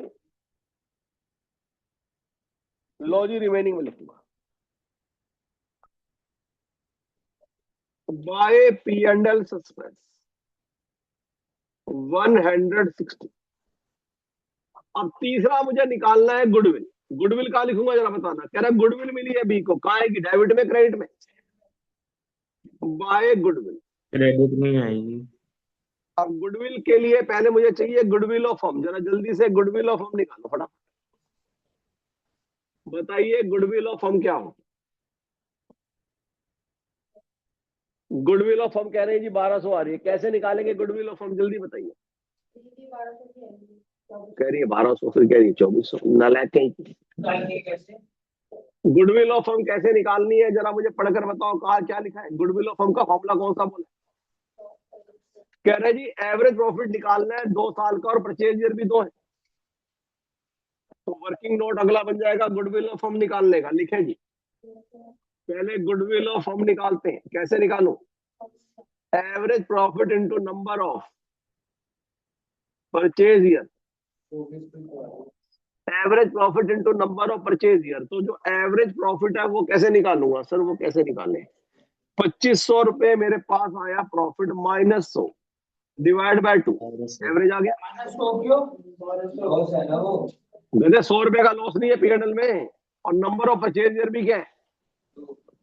लो जी रिमेनिंग में लिखूंगा। By P&L suspense 160। अब तीसरा मुझे निकालना है गुडविल। गुडविल कहाँ लिखूंगा जरा बताना, कह रहा है गुडविल मिली है बी को, कहाँ आएगी, डेबिट में क्रेडिट में, बाय गुडविल। क्रेडिट में आएगी। अब गुडविल के लिए पहले मुझे चाहिए गुडविल ऑफ फर्म, जरा जल्दी से गुडविल ऑफ फर्म निकालो फटाफट। बताइए गुडविल ऑफ फर्म क्या हो। गुडविल ऑफ फर्म कह रहे हैं जी 1200 आ रही है, कैसे निकालेंगे गुडविल ऑफ फर्म, जल्दी बताइए। कह रही है 1200, फिर कह रही है 2400, नालायक है। गुडविल ऑफ फर्म कैसे निकालनी है जरा मुझे पढ़कर बताओ, कहा क्या लिखा है, गुडविल ऑफ फर्म का फॉर्मूला कौन सा बोला। कह रहे जी एवरेज प्रॉफिट निकालना है 2 साल का, और परचेज ईयर भी 2 है, तो वर्किंग नोट अगला बन जाएगा गुडविल ऑफ फर्म निकालने का। लिखे जी, पहले गुडविल ऑफ फर्म निकालते हैं, कैसे निकालूं, average profit into number of purchase year, average profit into number of purchase year. तो जो एवरेज प्रॉफिट है वो कैसे निकालूंगा सर, वो कैसे निकालें, 2500 रुपए मेरे पास आया profit, minus 100 divide by 2, average आ गया। गधे 100 रुपए का लॉस नहीं है P&L में, और नंबर ऑफ परचेज ईयर भी क्या है,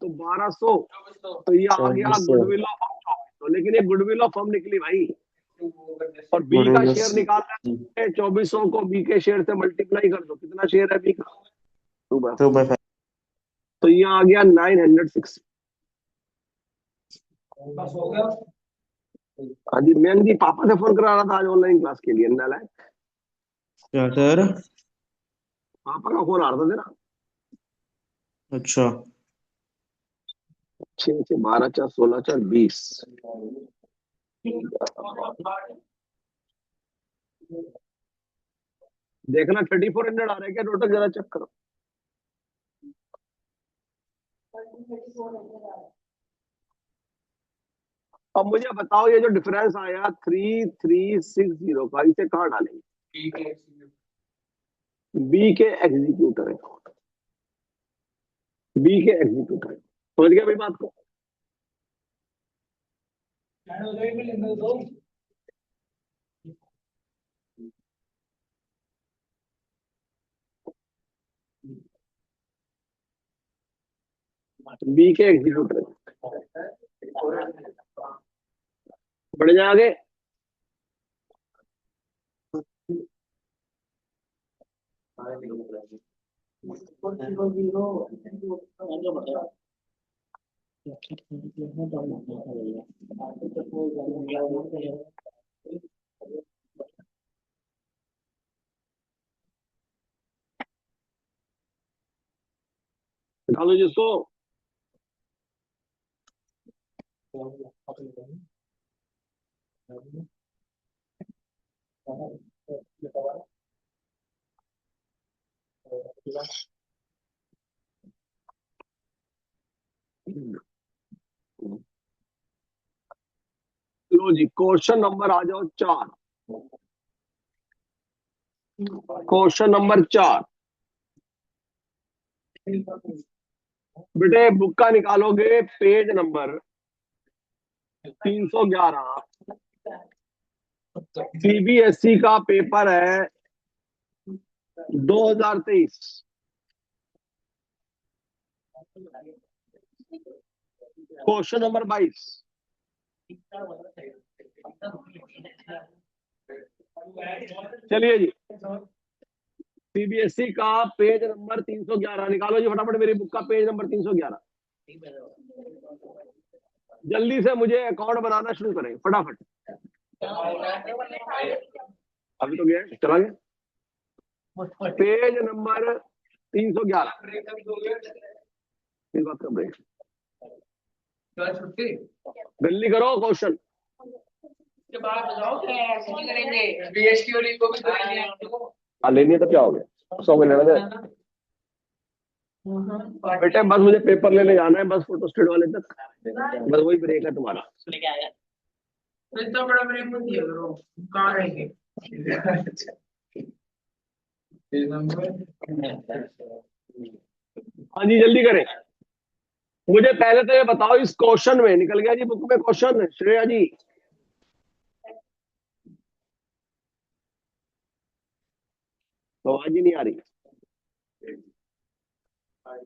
तो 1200। तो ये आ गया 2400। Goodwill of firm. तो लेकिन ये गुडविल ऑफ फर्म निकली भाई, और बी का गुडविल शेयर निकालना है 2400 को बी के शेयर से मल्टीप्लाई कर दो, कितना शेयर है बी का, 2 by 5। तो ये आ गया 906। हाँ जी, मैम जी पापा से फोन करा रहा था आज ऑनलाइन क्लास के लिए, नालायक। क्या सर? पापा का फोन आ रहा था तेरा। अच्छा। 6 से 12 4 16 4 20। देखना 3400 आ रहा है क्या टोटल, जरा चेक करो। अब मुझे बताओ ये जो डिफरेंस आया 3360 का, इसे कहाँ डालेंगे, बी के एग्जीक्यूटर है, बी के एग्जीक्यूटर है, समझ गया भाई बात को। बी के एग्जीक्यूटर बढ़ जाए आगे। डालो जिसको, लो जी क्वेश्चन नंबर आ जाओ 4। क्वेश्चन नंबर 4 बेटे बुक का निकालोगे पेज नंबर 311 सीबीएसई का पेपर है 2023। Question number 22। चलिए जी, सीबीएसई का पेज नंबर 311 निकालो जी फटाफट, मेरी बुक का पेज नंबर 311। जल्दी से मुझे अकाउंट बनाना शुरू करें फटाफट। अभी तो गया, चला गया। Page number 311। इस बात का ब्रेक जल्दी करो क्वेश्चन। लेनी है तो क्या हो गया, 100 में लेना दे। बेटे बस मुझे पेपर लेने जाना है, बस फोटो स्टेट वाले तक, बस वही ब्रेक है तुम्हारा। हाँ जी जल्दी करें। मुझे पहले तो ये बताओ, इस क्वेश्चन में निकल गया जी बुक में क्वेश्चन, श्रेया जी तो आवाज ही नहीं आ रही।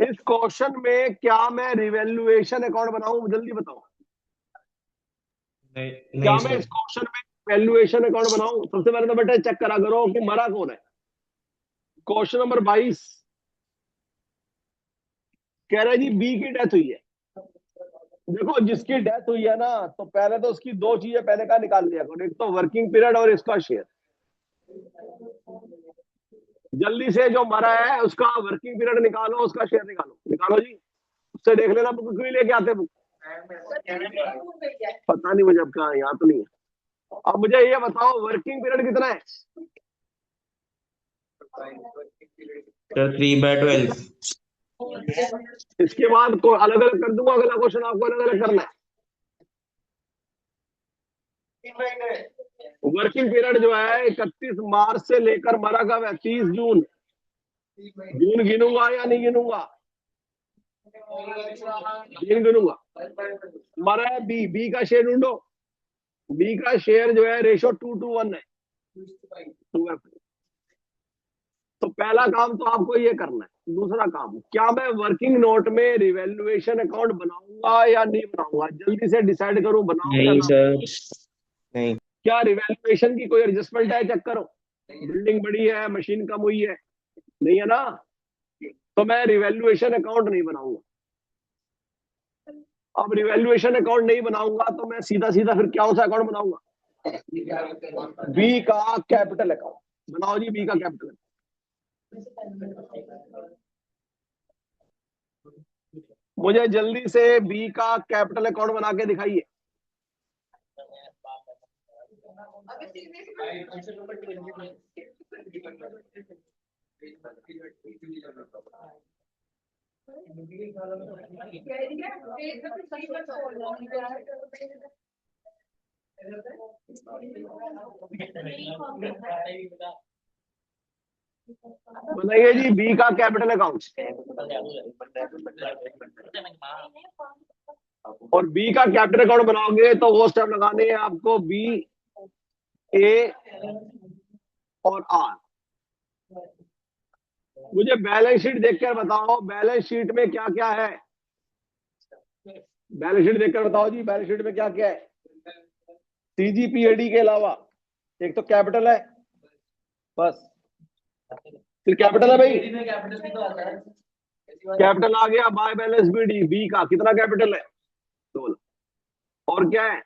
इस क्वेश्चन में क्या मैं रिवैल्यूएशन अकाउंट बनाऊं, जल्दी बताओ। क्या मैं इस क्वेश्चन में वैल्यूएशन अकाउंट बनाऊं? सबसे पहले तो बेटा चेक करा करो कि मरा कौन है। क्वेश्चन नंबर 22 कह रहा है जी बी की डेथ हुई है। देखो जिसकी डेथ हुई है ना, तो पहले तो उसकी दो चीजें पहले का निकाल लिया करो, एक तो वर्किंग पीरियड और इसका शेयर। जल्दी से जो मरा है उसका वर्किंग पीरियड निकालो, उसका शेयर निकालो। निकालो जी, उससे देख लेना बुक क्यों लेके आते बुक। पता नहीं मुझे अब कहा, यहाँ तो नहीं है। अब मुझे ये बताओ वर्किंग पीरियड कितना है? 3/12। इसके बाद को अलग अलग कर दूंगा, अगला क्वेश्चन आपको अलग अलग करना है। वर्किंग पीरियड जो है 31 मार्च से लेकर मरा कब है? 30 जून। जून गिनूंगा या नहीं गिनूंगा? जून गिनूंगा। मरा है बी, बी का शेयर ढूंढो। बी का शेयर जो है रेशो 2:1 है। 2F। तो पहला काम तो आपको ये करना है। दूसरा काम, क्या मैं वर्किंग नोट में रिवैल्यूएशन अकाउंट बनाऊंगा या नहीं बनाऊंगा? जल्दी से डिसाइड करूं, बनाऊं या नहीं ना? सर, नहीं। क्या रिवैल्यूएशन की कोई एडजस्टमेंट है? चेक करो। बिल्डिंग बड़ी है, मशीन कम हुई है, नहीं है ना, तो मैं रिवैल्यूएशन अकाउंट नहीं बनाऊंगा। अब रिवैल्यूएशन अकाउंट नहीं बनाऊंगा तो मैं सीधा सीधा फिर क्या सा अकाउंट बनाऊंगा? बी का कैपिटल अकाउंट बनाओ जी। बी का कैपिटल, मुझे जल्दी से बी का कैपिटल अकाउंट बना के दिखाइए। बताइए जी बी का कैपिटल अकाउंट। और बी का कैपिटल अकाउंट बनाओगे तो वो स्टेप लगाने हैं आपको, बी, ए और आर। मुझे बैलेंस शीट देखकर बताओ, बैलेंस शीट में क्या क्या है? बैलेंस शीट देखकर बताओ जी, बैलेंस शीट में क्या क्या है? सीजीपीएडी के अलावा एक तो कैपिटल है, बस। फिर कैपिटल है भाई, कैपिटल आ गया। बाय बैलेंस बीडी, बी का कितना कैपिटल है? 2 लाख। और क्या है?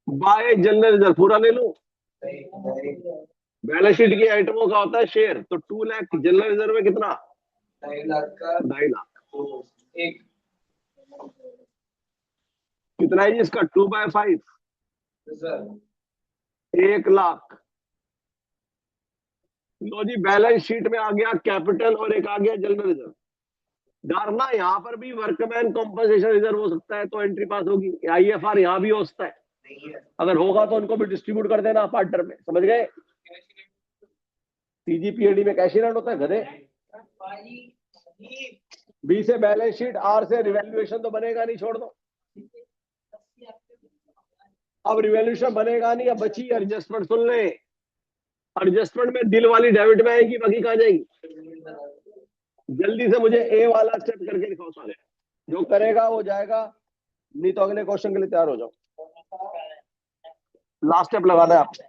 बाय जनरल रिजर्व, पूरा ले लूं? बैलेंस शीट की आइटमों का होता है शेयर, तो 2 लाख। जनरल रिजर्व में कितना? 2.5 लाख। कितना है जी इसका? 2/5, 1 लाख। लो जी, बैलेंस शीट में आ गया कैपिटल और एक आ गया जनरल रिजर्व। डालना यहाँ पर भी वर्कमैन कॉम्पनसेशन रिजर्व हो सकता है तो एंट्री पास होगी। आईएफआर यहाँ भी हो सकता है, अगर होगा तो उनको भी डिस्ट्रीब्यूट कर देना पार्टनर में, समझ गए? सीजीपीएडी में कैश इन हैंड होता है गधे। बी से बैलेंस शीट, आर से रिवैल्यूएशन तो बनेगा नहीं, छोड़ दो। अब रिवॉल्यूशन बनेगा नहीं, अब बची एडजस्टमेंट। सुन ले, एडजस्टमेंट में दिल वाली डेबिट में आएगी, बाकी कहाँ जाएगी? जल्दी से मुझे ए वाला स्टेप करके दिखाओ सारे, जो करेगा वो जाएगा, नहीं तो अगले क्वेश्चन के लिए तैयार हो जाओ। लास्ट स्टेप लगाना है आपने।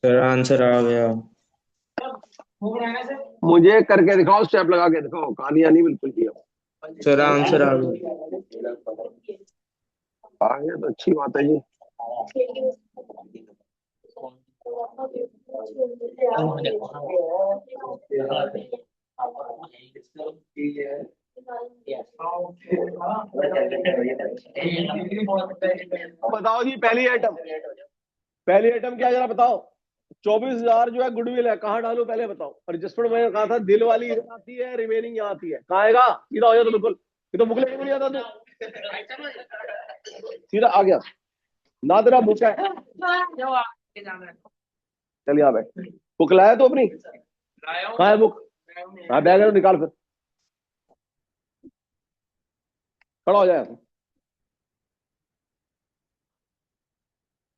सर आंसर आ गया। मुझे करके दिखाओ, स्टेप लगा के दिखाओ, कहानियां नहीं बिल्कुल भी। सर आंसर आ गया। आ गया तो अच्छी बात है जी। बताओ जी, पहली आइटम क्या है जरा बताओ। 24,000 जो है गुडविल है, कहाँ डालू पहले बताओ। एडजस्टमेंट मैंने कहा था दिल वाली इधर आती है, रिमेनिंग यहाँ आती है, कहाँ आएगा? सीधा हो जाता बिल्कुल, ये तो बुक लेके नहीं आता तू, सीधा आ गया ना, तेरा बुक है। चल यहाँ बैठ, बुक लाया तो अपनी, कहाँ है बुक? हाँ बैग है तो निकाल, फिर खड़ा हो जाए।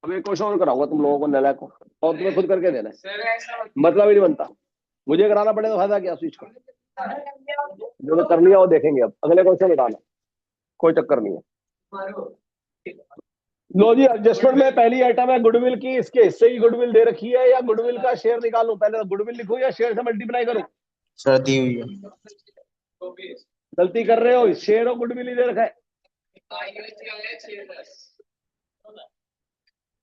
अब एक क्वेश्चन और कराऊंगा तुम लोगों को, नालायक को, और तुम्हें खुद करके देना है, मतलब ही नहीं बनता। मुझे कराना पड़ेगा तो फायदा क्या स्विच का? जो करनी है वो देखेंगे। अब अगले क्वेश्चन बताना, कोई चक्कर नहीं है। लो जी, एडजस्टमेंट में पहली आइटम है गुडविल की, इसके हिस्से की गुडविल दे रखी है, या गुडविल का शेयर निकालूं? पहले तो गुडविल लिखूं या शेयर से मल्टीप्लाई करूं? सर दी हुई है। गलती कर रहे हो, शेयर और गुडविल ही दे रखा है।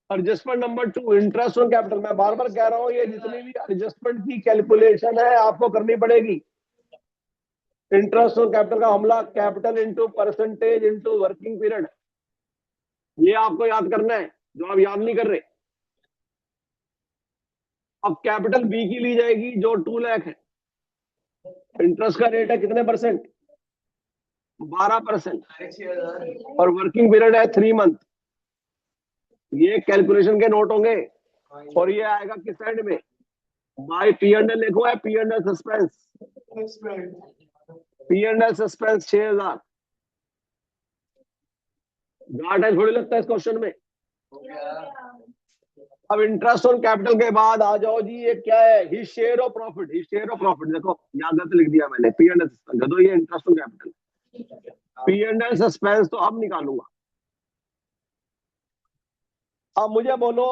Adjustment number 2, interest on capital. मैं बार बार कह रहा हूं, ये जितनी भी एडजस्टमेंट की कैलकुलेशन है आपको करनी पड़ेगी। इंटरेस्ट ऑन कैपिटल का हमला, capital into percentage into working period, ये आपको याद करना है, जो आप याद नहीं कर रहे। अब कैपिटल बी की ली जाएगी जो 2 लाख है, इंटरेस्ट का रेट है कितने परसेंट? 12%, और वर्किंग पीरियड है 3 मंथ। ये कैलकुलेशन के नोट होंगे, और ये आएगा किस साइड में? बाय पी एंड एल लिखो है, P and L suspense, P and L suspense 6,000। घाट है थोड़ी लगता है इस क्वेश्चन में। अब इंटरेस्ट ऑन कैपिटल के बाद आ जाओ जी, ये क्या है? His share of profit. His share of profit देखो, याद है तो लिख दिया मैंने, पी एंड एल सस्पेंस। तो ये interest on capital, P and L suspense तो अब निकालूंगा। अब मुझे बोलो,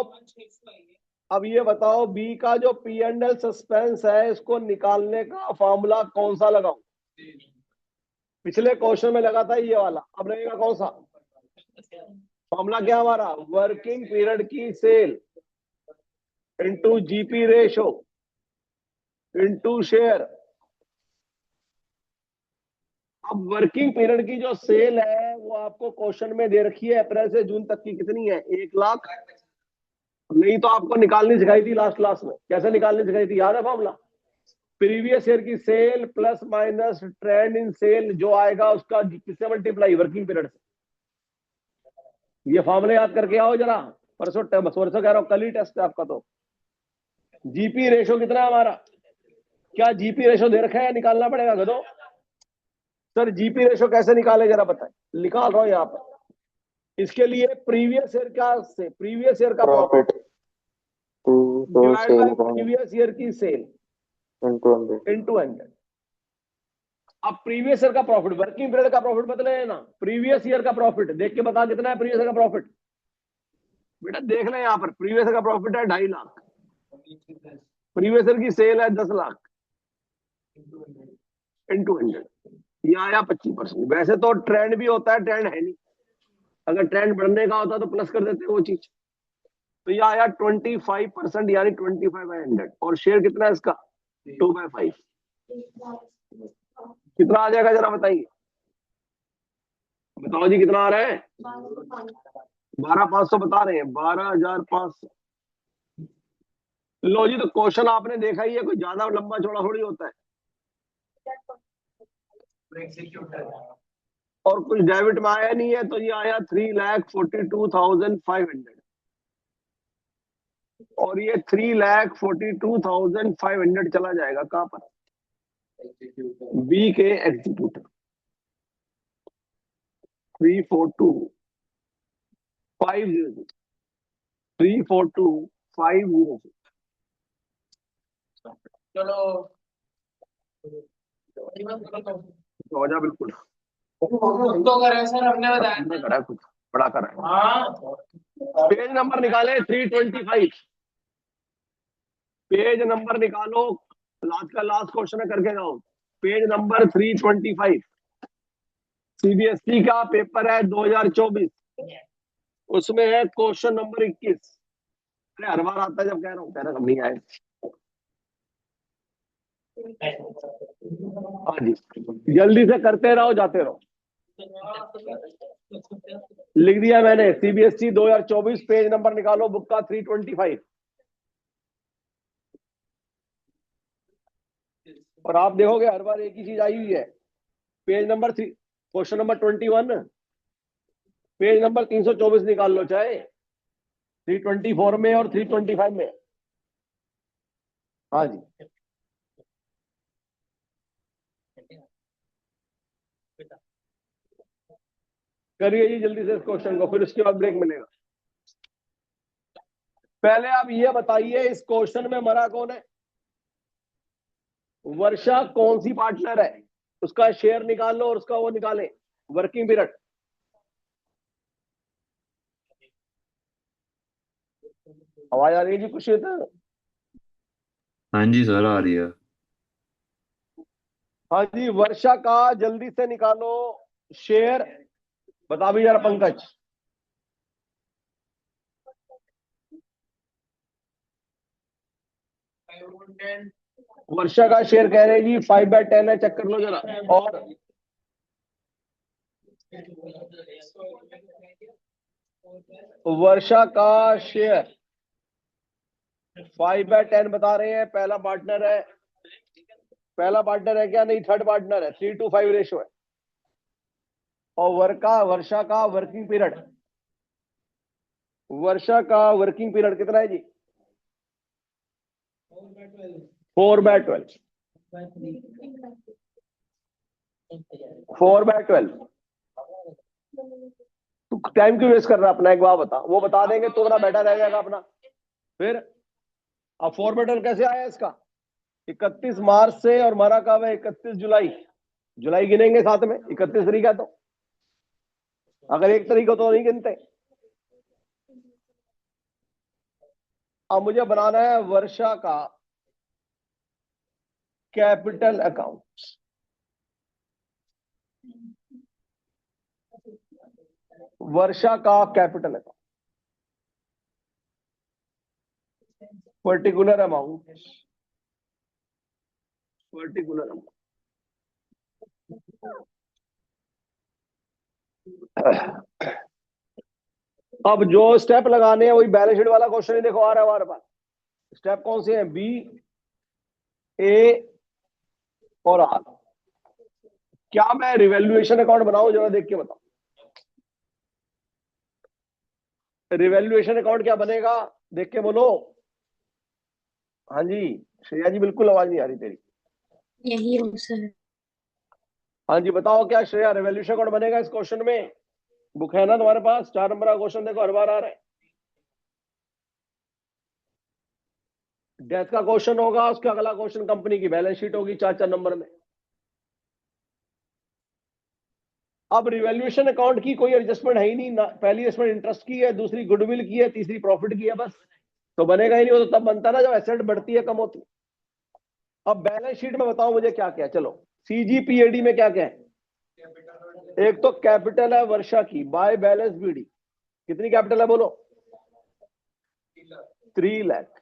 अब ये बताओ बी का जो पी एंड एल सस्पेंस है, इसको निकालने का फॉर्मूला कौन सा लगाऊं? पिछले क्वेश्चन में लगा था ये वाला, अब रहेगा कौन सा फॉर्मूला? क्या हमारा? वर्किंग पीरियड की sale into GP ratio into share. अब वर्किंग पीरियड की जो सेल है वो आपको क्वेश्चन में दे रखी है, अप्रैल से जून तक की कितनी है? 1 लाख। नहीं तो आपको निकालनी सिखाई थी लास्ट क्लास में, कैसे निकालनी सिखाई थी, याद है फॉर्मूला? प्रीवियस ईयर की सेल प्लस माइनस ट्रेंड इन सेल, जो आएगा उसका किससे मल्टीप्लाई? वर्किंग पीरियड से। ये फॉर्मूले याद करके आओ जरा, परसों कह रहा हूं, कल ही टेस्ट है आपका। तो जीपी रेशो कितना है हमारा? क्या जीपी रेशो दे रखा है, निकालना पड़ेगा गधो? सर जीपी रेशो कैसे निकाले जरा बताएं, निकाल रहा हूं यहाँ पर। इसके लिए प्रीवियस ईयर का profit divide by previous year की सेल इंटू 100। अब प्रीवियस ईयर का प्रॉफिट, वर्किंग पीरियड का प्रॉफिट बदले ना, प्रीवियस ईयर का प्रॉफिट देख के बता कितना है प्रीवियस ईयर का प्रॉफिट। बेटा देख लें यहाँ पर, प्रीवियस ईयर का प्रॉफिट है 2.5 लाख, प्रीवियस ईयर की सेल है 10 लाख इंटू 100, ये आया 25%। वैसे तो ट्रेंड भी होता है, ट्रेंड है नहीं, अगर ट्रेंड बढ़ने का होता तो प्लस कर देते वो चीज। तो ये आया 25%, यानी 25/100। और शेयर कितना है इसका? 2/5। कितना आ जाएगा जरा बताइए, बताओ जी कितना आ रहा है? 12,500 बता रहे हैं, 12,500। लो जी, तो क्वेश्चन आपने देखा ही है, कोई ज्यादा लंबा चौड़ा थोड़ी होता है। और कुछ डेबिट में आया नहीं है, तो ये आया 3,42,500, और ये 3,42,500 चला जाएगा कहां पर? बी के एग्जीक्यूटर 342,500, 342,500। चलो हो जा बिल्कुल। तो करे सर, हमने बताया हमने करा कुछ बड़ा करा है। हाँ। पेज नंबर निकाले 325, पेज नंबर निकालो, लास्ट का लास्ट क्वेश्चन है, करके जाओ। पेज नंबर 325, सीबीएसई का पेपर है 2024, उसमें है क्वेश्चन नंबर 21। अरे हर बार आता है जब कह रहा हूँ, कह रहा कब नहीं आए। हाँ जी, जल्दी से करते रहो, जाते रहो। लिख दिया मैंने, सीबीएसई 2024, पेज नंबर निकालो बुक का 325। और आप देखोगे हर बार एक ही चीज आई हुई है। Page number 3, question number 21, page number 324 निकाल लो, चाहे 324 में और 325 में। हाँ जी, करिए जी जल्दी से इस क्वेश्चन को, फिर उसके बाद ब्रेक मिलेगा। पहले आप ये बताइए, इस क्वेश्चन में मरा कौन है? वर्षा कौन सी पार्टनर है? उसका शेयर निकाल लो और उसका वो निकालें, वर्किंग पीरियड। आवाज आ रही है जी कुछ? हाँ जी सर, आ रही है। हाँ जी, वर्षा का जल्दी से निकालो शेयर, बता भी जरा पंकज। वर्षा का शेयर कह रहे हैं जी 5/10 है, चेक कर लो जरा। और वर्षा का शेयर 5/10 बता रहे हैं, पहला पार्टनर है। पहला पार्टनर है क्या? नहीं, थर्ड पार्टनर है, 3:5 रेशो है। और वर्षा का वर्किंग पीरियड, वर्षा का वर्किंग पीरियड कितना है जी? 4/12, 4/12। तू टाइम क्यों वेस्ट कर रहा है अपना? एक बात बता, वो बता देंगे तो अपना बैठा रह जाएगा अपना। फिर अब 4/12 कैसे आया इसका? 31 मार्च से, और मरा कब है? 31 जुलाई। जुलाई गिनेंगे साथ में, 31 तारीख है तो, अगर 1 तारीख हो तो नहीं गिनते। अब मुझे बनाना है वर्षा का कैपिटल अकाउंट। वर्षा का capital account, particular amount, particular amount. अब जो स्टेप लगाने हैं वही बैलेंस शीट वाला क्वेश्चन ही देखो आ रहा है हमारे पास। स्टेप कौन से हैं? बी, ए और आर। क्या मैं रिवैल्यूएशन अकाउंट बनाऊं? जरा देख के बताओ, रिवैल्यूएशन अकाउंट क्या बनेगा? देख के बोलो। हाँ जी श्रेया जी, बिल्कुल आवाज नहीं आ रही तेरी। यही हो सर। हाँ जी बताओ, क्या श्रेया रिवैल्यूएशन अकाउंट बनेगा इस क्वेश्चन में? बुक है ना तुम्हारे पास? 4 नंबर का क्वेश्चन देखो, हर बार आ रहा है। डेथ का क्वेश्चन होगा, उसका अगला क्वेश्चन कंपनी की बैलेंस शीट होगी 4 नंबर में। अब रिवैल्यूएशन अकाउंट की कोई एडजस्टमेंट है ही नहीं ना, पहली एडजस्टमेंट इंटरेस्ट की है, दूसरी गुडविल की है, तीसरी प्रॉफिट की है, बस। तो बनेगा ही नहीं, वो तो तब बनता है ना जब एसेट बढ़ती है, कम होती है। अब बैलेंस शीट में बताओ मुझे क्या क्या? चलो सीजीपीएडी में क्या क्या है? एक तो कैपिटल है वर्षा की बाय बैलेंस बीडी। कितनी कैपिटल है बोलो? 3 लाख।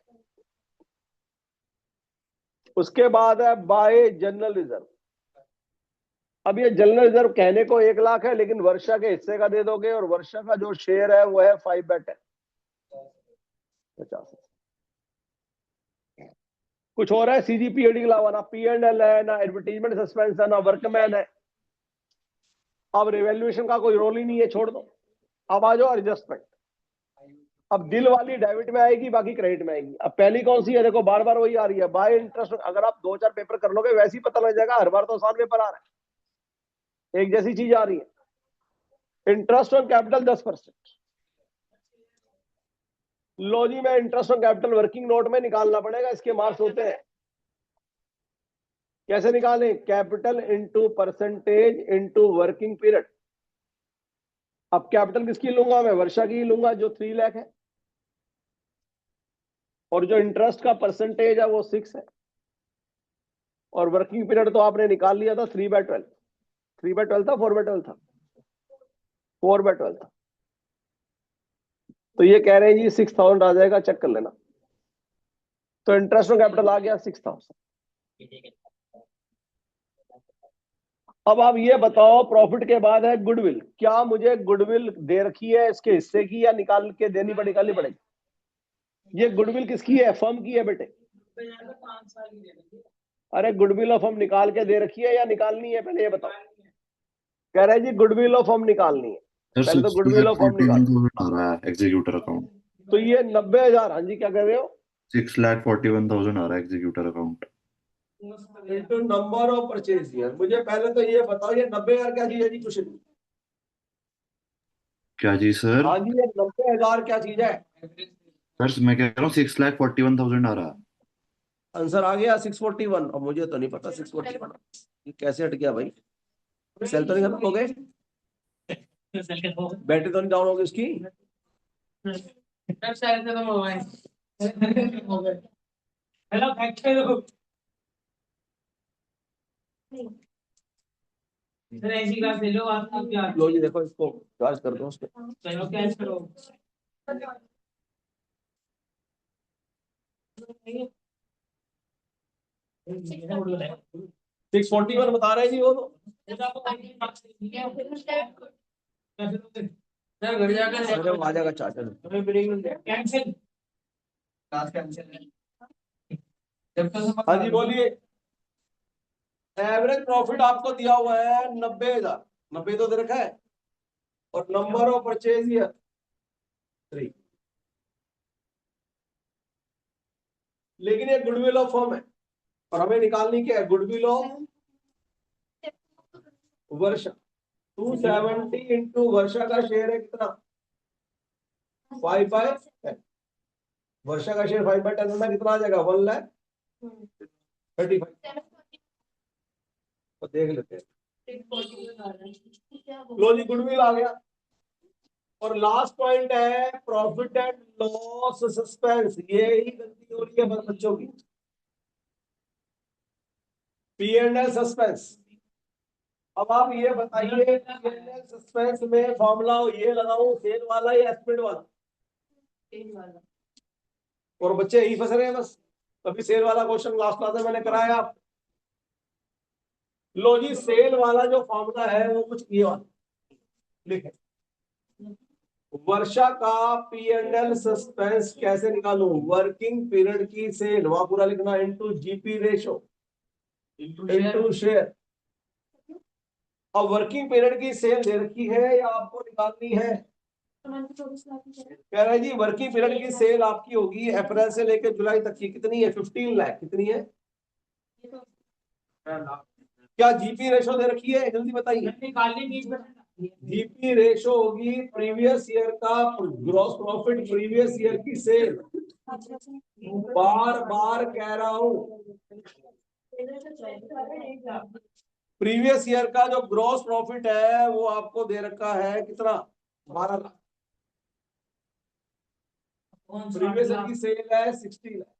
उसके बाद है बाय जनरल रिजर्व। अब ये जनरल रिजर्व कहने को 1 लाख है, लेकिन वर्षा के हिस्से का दे दोगे, और वर्षा का जो शेयर है वो है 5/10, 50। कुछ और है सीजीपीएडी के अलावा? ना P&L है, ना एडवर्टीजमेंट सस्पेंस है, ना वर्कमैन है। अब रिवैल्यूएशन का कोई रोल ही नहीं है, छोड़ दो। अब आ जाओ एडजस्टमेंट। अब दिल वाली डेबिट में आएगी, बाकी क्रेडिट में आएगी। अब पहली कौन सी है, देखो बार बार वही आ रही है, बाय इंटरेस्ट। अगर आप 2-4 पेपर कर लोगे वैसे ही पता लग जाएगा, हर बार तो आसान पेपर आ रहा है, एक जैसी चीज आ रही है। Interest on capital 10%। लो जी, मैं interest on capital working note में निकालना पड़ेगा, इसके मार्क्स होते हैं। कैसे निकालें? Capital into percentage into working period. अब कैपिटल किसकी लूंगा मैं? वर्षा की लूंगा जो 3 लाख है, और जो इंटरेस्ट का परसेंटेज है वो 6 है, और वर्किंग पीरियड तो आपने निकाल लिया था 3/12। 3/12 था, 4/12 था? 4/12 था। तो ये कह रहे हैं जी 6000 आ जाएगा, चेक कर लेना। तो इंटरेस्ट ऑन कैपिटल आ गया 6000। अब आप ये बताओ, प्रॉफिट के बाद है गुडविल। क्या मुझे गुडविल दे रखी है इसके हिस्से की, या निकाल के देनी पड़ेगी, निकालनी पड़ेगी? ये गुडविल किसकी है? फर्म की है बेटे। अरे गुडविल ऑफ फर्म निकाल के दे रखी है या निकालनी है, पहले ये बताओ। कह रहे हैं जी गुडविल ऑफ फर्म निकालनी है। सर पहले तो 6 गुडविल लाख ऑफ फर्म 41 निकाल। थाउजेंड आ रहा है एग्जीक्यूटर अकाउंट। तो ये 90,000, हाँ जी क्या कह रहे हो? 6,41,000 आ रहा है executor account. Into number of purchase year. मुझे पहले तो ये बताओ, ये 90,000 क्या चीज है जी? कुछ नहीं। क्या जी सर? हाँ जी, ये 90,000 क्या चीज है? सर मैं कह रहा हूँ 6,41,000 आ रहा है। आंसर आ गया 641। अब मुझे तो नहीं पता 641 ये कैसे हट गया भाई। सेल तो नहीं खत्म हो गए? बैटरी तो नहीं डाउन हो गई उसकी? शायद खत्म हो गए। हेलो सर ऐसी क्लास ले लो आप क्या। लो जी देखो, इसको चार्ज कर दो उसके। चलो कैश करो। 641 बता रहे हैं जी वो तो। सर घर जाकर अरे वो आ जाएगा चार्जर। Cancel class cancel. जब तक हाँ जी बोलिए। एवरेज प्रॉफिट आपको दिया हुआ है 90,000। 90 तो दे रखा है, और नंबर ऑफ परचेज ईयर 3। लेकिन ये गुडविल ऑफ फर्म है, और हमें निकालनी क्या है? Goodwill of Varsha. 270 इंटू वर्षा का शेयर है कितना? 5/10। वर्षा का शेयर 5/10 में कितना आ जाएगा? 1,35,000। तो देख लेते हैं। लो जी गुडविल आ गया। और लास्ट पॉइंट है प्रॉफिट एंड लॉस सस्पेंस। ये ही गलती हो रही है बच्चों की। P&L suspense. अब आप ये बताइए, P&L सस्पेंस में फॉर्मूला ये लगाऊं सेल वाला या एस्टिमेट वाला? और बच्चे यही फंस रहे हैं बस। अभी सेल वाला क्वेश्चन लास्ट क्लास में मैंने कराया आप। लो जी, सेल वाला जो फॉर्मूला है वो कुछ ये वाला लिखे। वर्षा का P&L सस्पेंस कैसे निकालूं? वर्किंग पीरियड की सेल वहां पूरा लिखना, into GP ratio into share. अब वर्किंग पीरियड की सेल दे रखी है या आपको निकालनी है? कह रहा है जी वर्किंग पीरियड की सेल आपकी होगी अप्रैल से लेकर जुलाई तक की, कितनी है? 15 लाख। कितनी है? क्या जीपी रेशो दे रखी है? जल्दी बताइए। जीपी रेशो होगी प्रीवियस ईयर का ग्रॉस प्रॉफिट, प्रीवियस ईयर की सेल। बार बार कह रहा हूं, प्रीवियस ईयर का जो ग्रॉस प्रॉफिट है वो आपको दे रखा है कितना? 12 लाख। प्रीवियस ईयर की सेल है 60 लाख।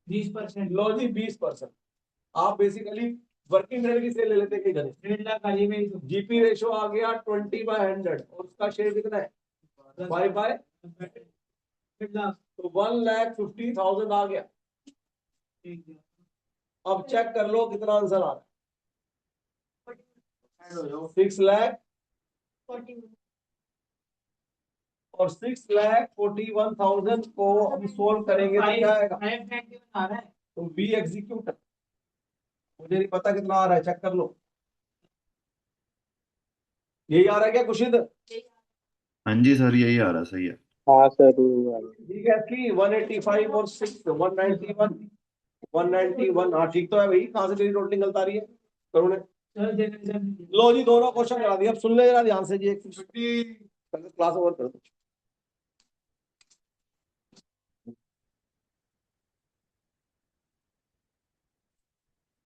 20%। लो जी 20%। आप बेसिकली वर्किंग पीरियड की सेल ले लेते कई जगह। 1.5 लाख खाली में ही तो। जीपी रेशो आ गया 20/100, और उसका शेयर कितना है? 5/। 1.5 लाख। तो 1,50,000 आ गया। अब चेक कर लो कितना आंसर आ रहा है। 6 लाख और 6,41,000 को हम सोल्व करेंगे तो क्या आएगा? तो बी एग्जीक्यूटर। मुझे नहीं पता कितना आ रहा है, चेक कर लो। यही आ रहा है क्या कुशिद? हाँ जी सर, यही आ रहा, सही है। हाँ सर ठीक है कि 185 और 6 191 191। हाँ ठीक तो है भाई, कहाँ से तेरी टोटलिंग गलत आ रही है करुण? सर जन लो जी दोनों क्वेश्चन करा दिए, अब सुन ले जरा ध्यान से जी, एक क्लास ओवर कर दो।